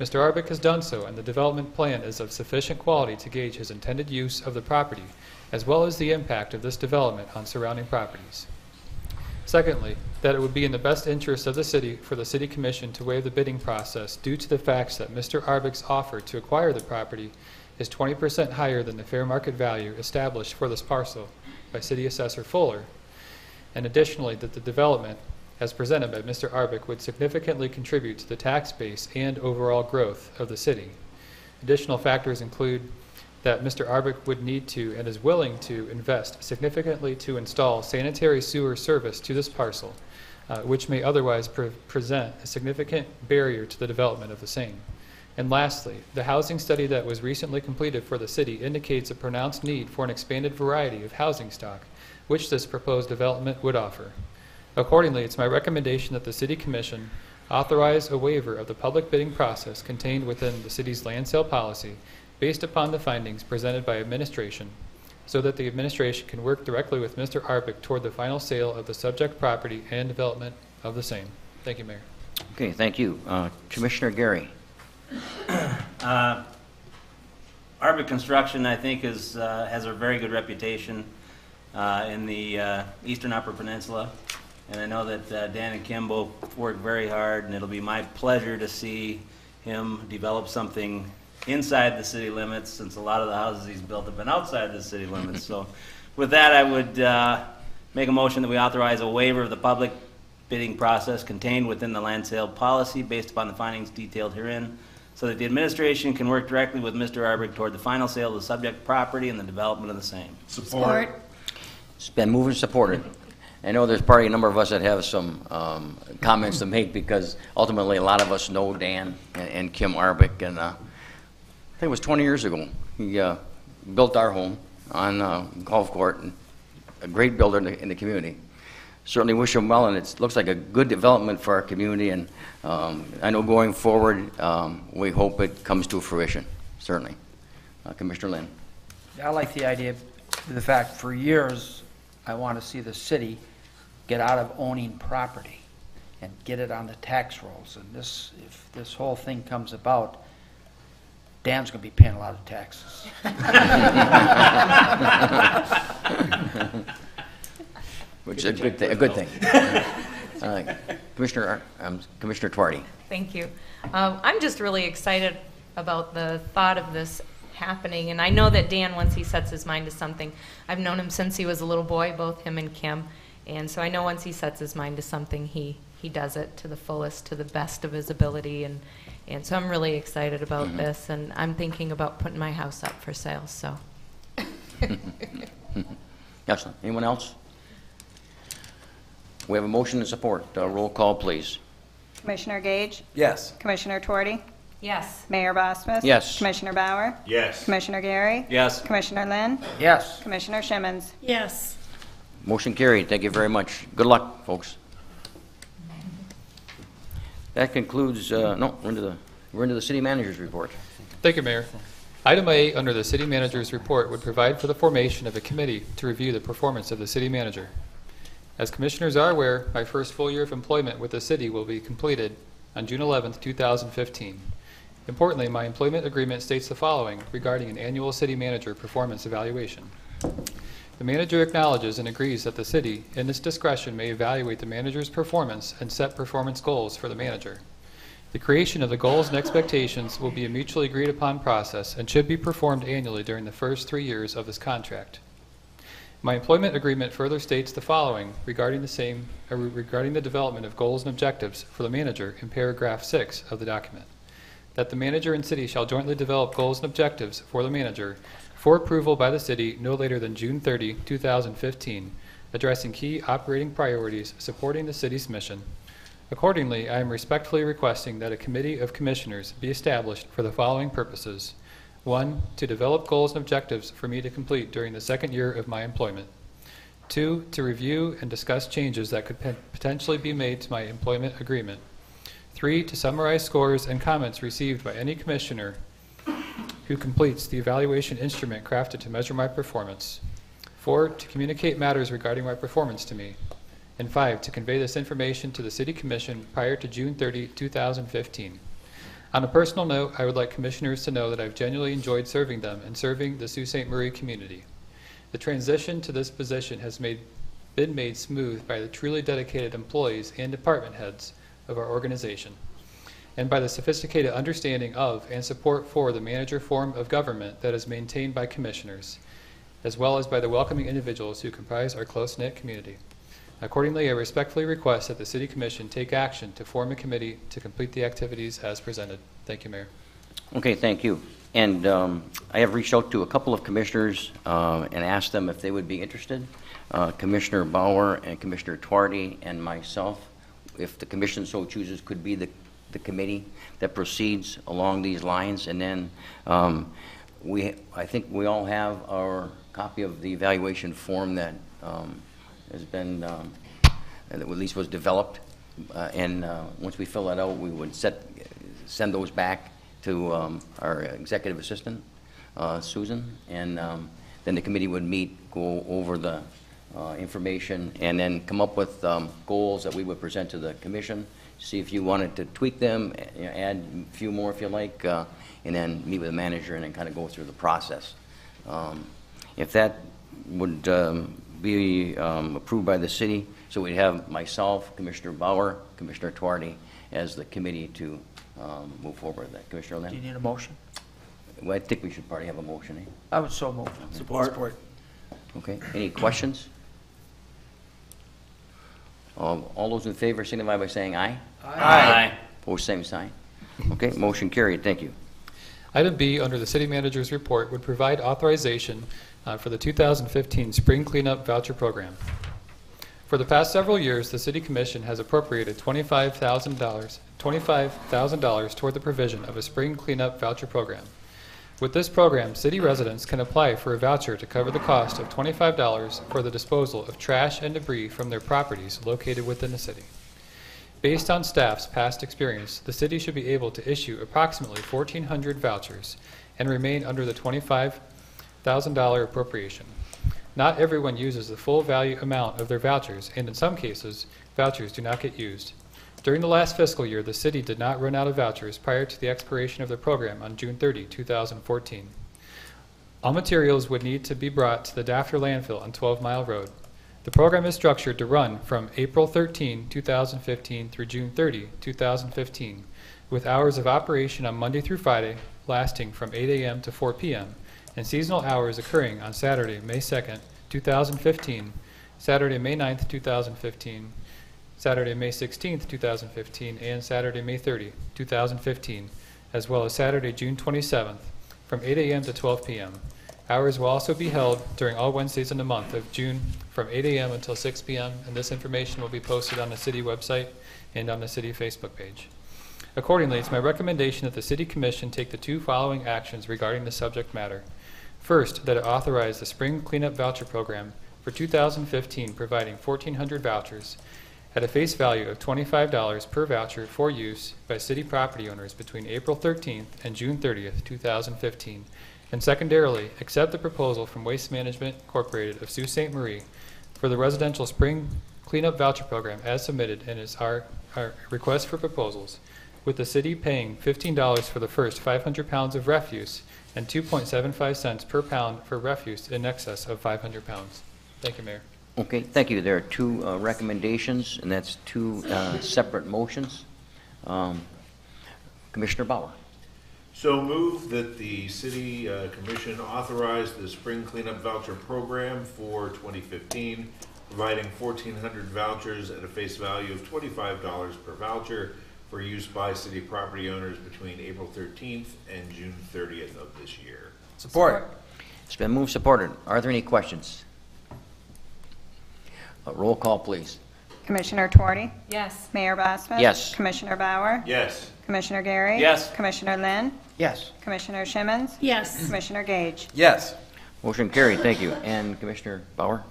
Mr. Arbick has done so, and the development plan is of sufficient quality to gauge his intended use of the property, as well as the impact of this development on surrounding properties. Secondly, that it would be in the best interest of the city for the City Commission to waive the bidding process due to the facts that Mr. Arbick's offer to acquire the property is 20% higher than the fair market value established for this parcel by City Assessor Fuller, and additionally that the development as presented by Mr. Arbick would significantly contribute to the tax base and overall growth of the city. Additional factors include that Mr. Arbick would need to and is willing to invest significantly to install sanitary sewer service to this parcel, which may otherwise present a significant barrier to the development of the same. And lastly, the housing study that was recently completed for the city indicates a pronounced need for an expanded variety of housing stock, which this proposed development would offer. Accordingly, it's my recommendation that the City Commission authorize a waiver of the public bidding process contained within the city's land sale policy based upon the findings presented by administration, so that the administration can work directly with Mr. Arbick toward the final sale of the subject property and development of the same. Thank you, Mayor. Okay, thank you. Commissioner Gary. Arbick Construction, I think, has a very good reputation in the Eastern Upper Peninsula. And I know that Dan and Kim both work very hard, and it'll be my pleasure to see him develop something inside the city limits, since a lot of the houses he's built have been outside the city limits. So with that, I would make a motion that we authorize a waiver of the public bidding process contained within the land sale policy based upon the findings detailed herein, so that the administration can work directly with Mr. Arbick toward the final sale of the subject property and the development of the same. Support. It's been moved and supported. I know there's probably a number of us that have some comments to make, because ultimately a lot of us know Dan and Kim Arbick, and I think it was 20 years ago he built our home on Golf Court, and a great builder in the community. Certainly wish him well, and it looks like a good development for our community, and I know going forward we hope it comes to fruition, certainly. Commissioner Lynn. I like the idea, the fact for years I want to see the city get out of owning property and get it on the tax rolls. And this, if this whole thing comes about, Dan's going to be paying a lot of taxes. Which is a good thing. A good thing. Commissioner Twardy. Thank you. I'm just really excited about the thought of this happening, and I know that Dan, once he sets his mind to something, I've known him since he was a little boy, both him and Kim, and so I know once he sets his mind to something, he does it to the fullest, to the best of his ability, and so I'm really excited about this, and I'm thinking about putting my house up for sale, so. Excellent. Anyone else? We have a motion to support. Roll call, please. Commissioner Gage? Yes. Commissioner Twardy? Yes. Mayor Bosmas? Yes. Commissioner Bauer? Yes. Commissioner Gary? Yes. Commissioner Lynn? Yes. Commissioner Shimmons? Yes. Motion carried. Thank you very much. Good luck, folks. That concludes, no, we're into the city manager's report. Thank you, Mayor. Item A under the city manager's report would provide for the formation of a committee to review the performance of the city manager. As commissioners are aware, my first full year of employment with the city will be completed on June 11th, 2015. Importantly, my employment agreement states the following regarding an annual city manager performance evaluation. The manager acknowledges and agrees that the city, in its discretion, may evaluate the manager's performance and set performance goals for the manager. The creation of the goals and expectations will be a mutually agreed upon process and should be performed annually during the first 3 years of this contract. My employment agreement further states the following regarding the development of goals and objectives for the manager in paragraph 6 of the document. That the manager and city shall jointly develop goals and objectives for the manager for approval by the city no later than June 30, 2015, addressing key operating priorities supporting the city's mission. Accordingly, I am respectfully requesting that a committee of commissioners be established for the following purposes. 1, to develop goals and objectives for me to complete during the second year of my employment. 2, to review and discuss changes that could potentially be made to my employment agreement. 3, to summarize scores and comments received by any commissioner who completes the evaluation instrument crafted to measure my performance. 4, to communicate matters regarding my performance to me. And 5, to convey this information to the City Commission prior to June 30, 2015. On a personal note, I would like commissioners to know that I've genuinely enjoyed serving them and serving the Sault Ste. Marie community. The transition to this position has made been made smooth by the truly dedicated employees and department heads of our organization, and by the sophisticated understanding of and support for the manager form of government that is maintained by commissioners, as well as by the welcoming individuals who comprise our close-knit community. Accordingly, I respectfully request that the City Commission take action to form a committee to complete the activities as presented. Thank you, Mayor. Okay, thank you. And I have reached out to a couple of commissioners and asked them if they would be interested. Commissioner Bauer and Commissioner Twardy and myself, if the commission so chooses, could be the committee that proceeds along these lines. And then I think we all have our copy of the evaluation form that has been, that at least was developed. And once we fill that out, we would send those back to our executive assistant, Susan, and then the committee would meet, go over the information, and then come up with goals that we would present to the commission, see if you wanted to tweak them, add a few more if you like, and then meet with the manager and then kind of go through the process. If that would be approved by the city, so we'd have myself, Commissioner Bauer, Commissioner Twardy as the committee to move forward with that. Commissioner Lynn? Do you need a motion? Well, I think we should probably have a motion, eh? I would so move. Support. Okay, any questions? All those in favor signify by saying aye. Aye. Opposed, same sign. Okay, motion carried. Thank you. Item B, under the City Manager's report, would provide authorization for the 2015 Spring Cleanup Voucher Program. For the past several years, the City Commission has appropriated $25,000 toward the provision of a Spring Cleanup Voucher Program. With this program, city residents can apply for a voucher to cover the cost of $25 for the disposal of trash and debris from their properties located within the city. Based on staff's past experience, the city should be able to issue approximately 1,400 vouchers and remain under the $25,000 appropriation. Not everyone uses the full value amount of their vouchers, and in some cases, vouchers do not get used. During the last fiscal year, the city did not run out of vouchers prior to the expiration of the program on June 30, 2014. All materials would need to be brought to the Dafter landfill on 12 Mile Road. The program is structured to run from April 13, 2015 through June 30, 2015, with hours of operation on Monday through Friday lasting from 8 a.m. to 4 p.m., and seasonal hours occurring on Saturday, May 2nd, 2015, Saturday, May 9th, 2015, Saturday, May 16th, 2015, and Saturday, May 30, 2015, as well as Saturday, June 27th, from 8 a.m. to 12 p.m. Hours will also be held during all Wednesdays in the month of June from 8 a.m. until 6 p.m., and this information will be posted on the city website and on the city Facebook page. Accordingly, it's my recommendation that the City Commission take the two following actions regarding the subject matter. First, that it authorize the Spring Cleanup Voucher Program for 2015, providing 1,400 vouchers at a face value of $25 per voucher for use by city property owners between April 13th and June 30th, 2015. And secondarily, accept the proposal from Waste Management Incorporated of Sault Ste. Marie for the residential Spring Cleanup Voucher Program as submitted and is our request for proposals, with the city paying $15 for the first 500 pounds of refuse and 2.75 cents per pound for refuse in excess of 500 pounds. Thank you, Mayor. Okay, thank you. There are two recommendations, and that's two separate motions. Commissioner Bauer. So move that the City Commission authorize the Spring Cleanup Voucher Program for 2015, providing 1,400 vouchers at a face value of $25 per voucher for use by city property owners between April 13th and June 30th of this year. Support. It's been moved, supported. Are there any questions? Roll call, please. Commissioner Twardy? Yes. Mayor Boswell? Yes. Commissioner Bauer? Yes. Commissioner Gary? Yes. Commissioner Lynn? Yes. Commissioner Shimmons? Yes. Commissioner Gage? Yes. Motion carried. Thank you. And Commissioner Bauer?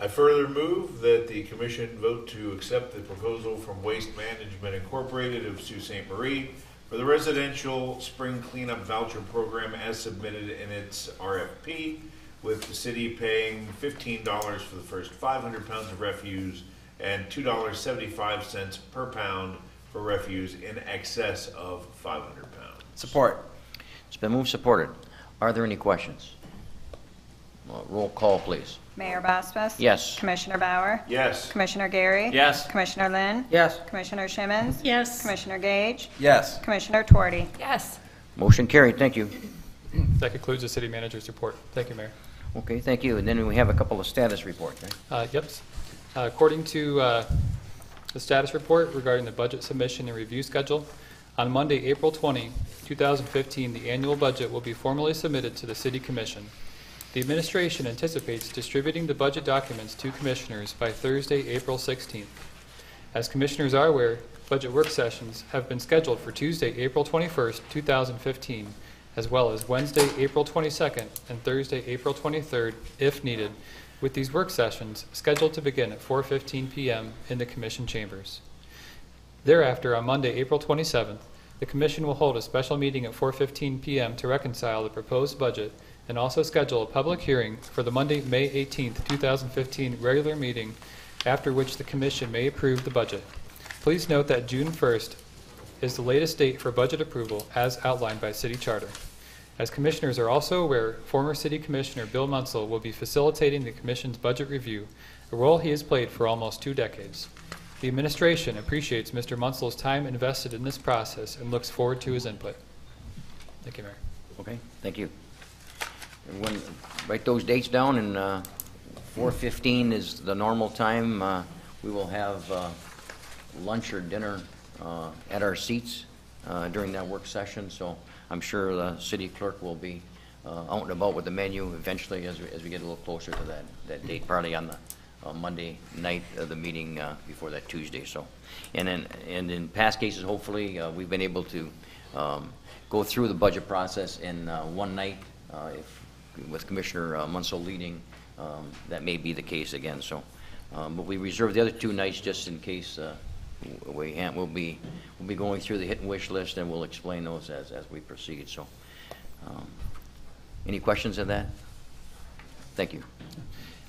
I further move that the commission vote to accept the proposal from Waste Management Incorporated of Sault Ste. Marie for the residential Spring Cleanup Voucher Program as submitted in its RFP, with the city paying $15 for the first 500 pounds of refuse and $2.75 per pound for refuse in excess of 500 pounds. Support. It's been moved, supported. Are there any questions? Roll call, please. Mayor Bosphus? Yes. Commissioner Bauer? Yes. Commissioner Gary? Yes. Commissioner Lynn? Yes. Commissioner Shimmons? Yes. Commissioner Gage? Yes. Commissioner Twardy? Yes. Motion carried. Thank you. That concludes the city manager's report. Thank you, Mayor. Okay, thank you. And then we have a couple of status reports, right? Yep. According to the status report regarding the budget submission and review schedule, on Monday, April 20, 2015, the annual budget will be formally submitted to the City Commission. The administration anticipates distributing the budget documents to commissioners by Thursday, April 16th. As commissioners are aware, budget work sessions have been scheduled for Tuesday, April 21st, 2015, as well as Wednesday, April 22nd, and Thursday, April 23rd, if needed, with these work sessions scheduled to begin at 4:15 p.m. in the Commission chambers. Thereafter, on Monday, April 27th, the Commission will hold a special meeting at 4:15 p.m. to reconcile the proposed budget and also schedule a public hearing for the Monday, May 18th, 2015 regular meeting, after which the Commission may approve the budget. Please note that June 1st is the latest date for budget approval as outlined by City Charter. As Commissioners are also aware, former City Commissioner Bill Munsell will be facilitating the Commission's budget review, a role he has played for almost 2 decades. The administration appreciates Mr. Munsell's time invested in this process and looks forward to his input. Thank you, Mayor. Okay, thank you. Everyone, write those dates down, and 4:15 is the normal time. We will have lunch or dinner at our seats during that work session, so I'm sure the city clerk will be out and about with the menu eventually as we get a little closer to that date, probably on the Monday night of the meeting before that Tuesday. So, and in past cases, hopefully, we've been able to go through the budget process in one night. If with Commissioner Munsell leading, that may be the case again. So, but we reserve the other 2 nights just in case. We'll be going through the hit and wish list, and we'll explain those as we proceed. So, any questions on that? Thank you.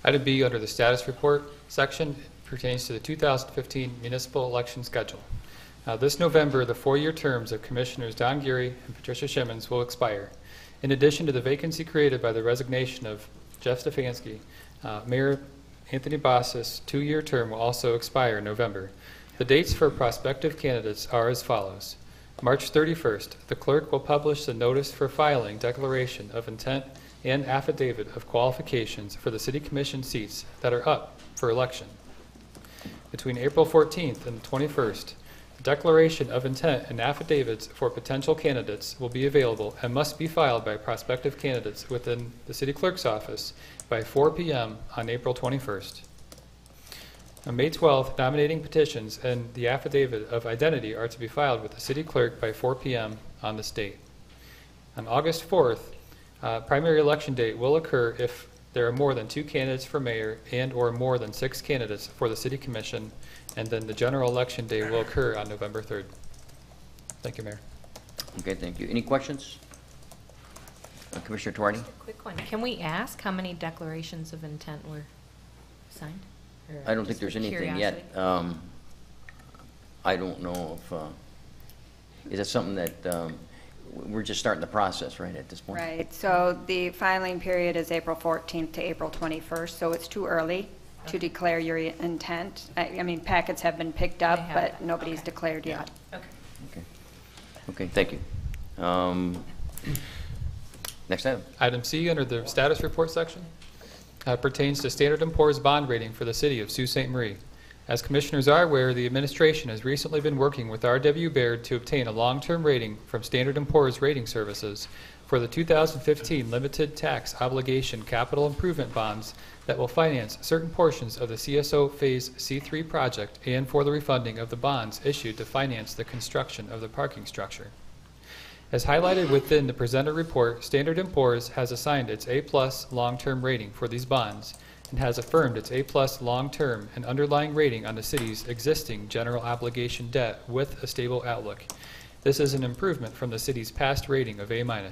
Item B under the status report section pertains to the 2015 municipal election schedule. This November, the 4-year terms of Commissioners Don Geary and Patricia Shimmons will expire. In addition to the vacancy created by the resignation of Jeff Stefanski, Mayor Anthony Bosphus' 2-year term will also expire in November. The dates for prospective candidates are as follows. March 31st, the clerk will publish the notice for filing declaration of intent and affidavit of qualifications for the City Commission seats that are up for election. Between April 14th and the 21st, the declaration of intent and affidavits for potential candidates will be available and must be filed by prospective candidates within the City Clerk's office by 4 p.m. on April 21st. On May 12th, nominating petitions and the affidavit of identity are to be filed with the City Clerk by 4 p.m. on this date. On August 4th, primary election date will occur if there are more than 2 candidates for mayor and or more than 6 candidates for the City Commission, and then the general election day will occur on November 3rd. Thank you, Mayor. Okay, thank you. Any questions? Commissioner Twardy? Quick one. Can we ask how many declarations of intent were signed? Or I don't think just there's for anything yet. curiosity? I don't know if, is that something that, we're just starting the process, right, at this point? Right, so the filing period is April 14th to April 21st, so it's too early to declare your intent. I mean, packets have been picked up, They have but it. nobody's Okay. declared yet. Okay. Okay. Okay, thank you. Next item. Item C under the status report section pertains to Standard & Poor's bond rating for the city of Sault Ste. Marie. As commissioners are aware, the administration has recently been working with R.W. Baird to obtain a long-term rating from Standard & Poor's Rating Services for the 2015 limited tax obligation capital improvement bonds that will finance certain portions of the CSO Phase C3 project and for the refunding of the bonds issued to finance the construction of the parking structure. As highlighted within the presenter report, Standard & Poor's has assigned its A+ long-term rating for these bonds and has affirmed its A+ long-term and underlying rating on the city's existing general obligation debt with a stable outlook. This is an improvement from the city's past rating of A-.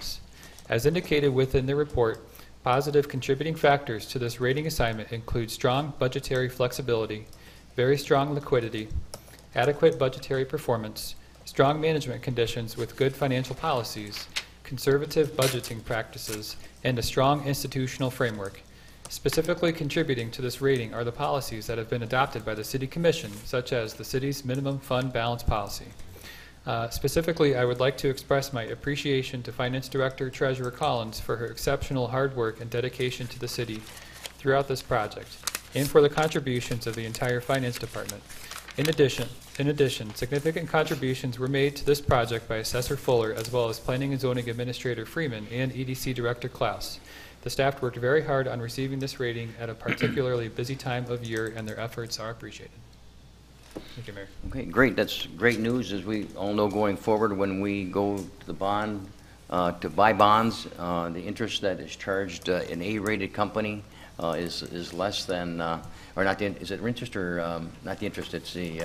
As indicated within the report, positive contributing factors to this rating assignment include strong budgetary flexibility, very strong liquidity, adequate budgetary performance, strong management conditions with good financial policies, conservative budgeting practices, and a strong institutional framework. Specifically contributing to this rating are the policies that have been adopted by the City Commission, such as the city's minimum fund balance policy. Specifically, I would like to express my appreciation to Finance Director Treasurer Collins for her exceptional hard work and dedication to the city throughout this project, and for the contributions of the entire Finance Department. In addition, significant contributions were made to this project by Assessor Fuller, as well as Planning and Zoning Administrator Freeman and EDC Director Klaus. The staff worked very hard on receiving this rating at a particularly busy time of year, and their efforts are appreciated. Thank you, Mayor. Okay, great. That's great news. As we all know, going forward, when we go to the bond, to buy bonds, the interest that is charged in A-rated company is less than, or not the, is it interest or not the interest? It's the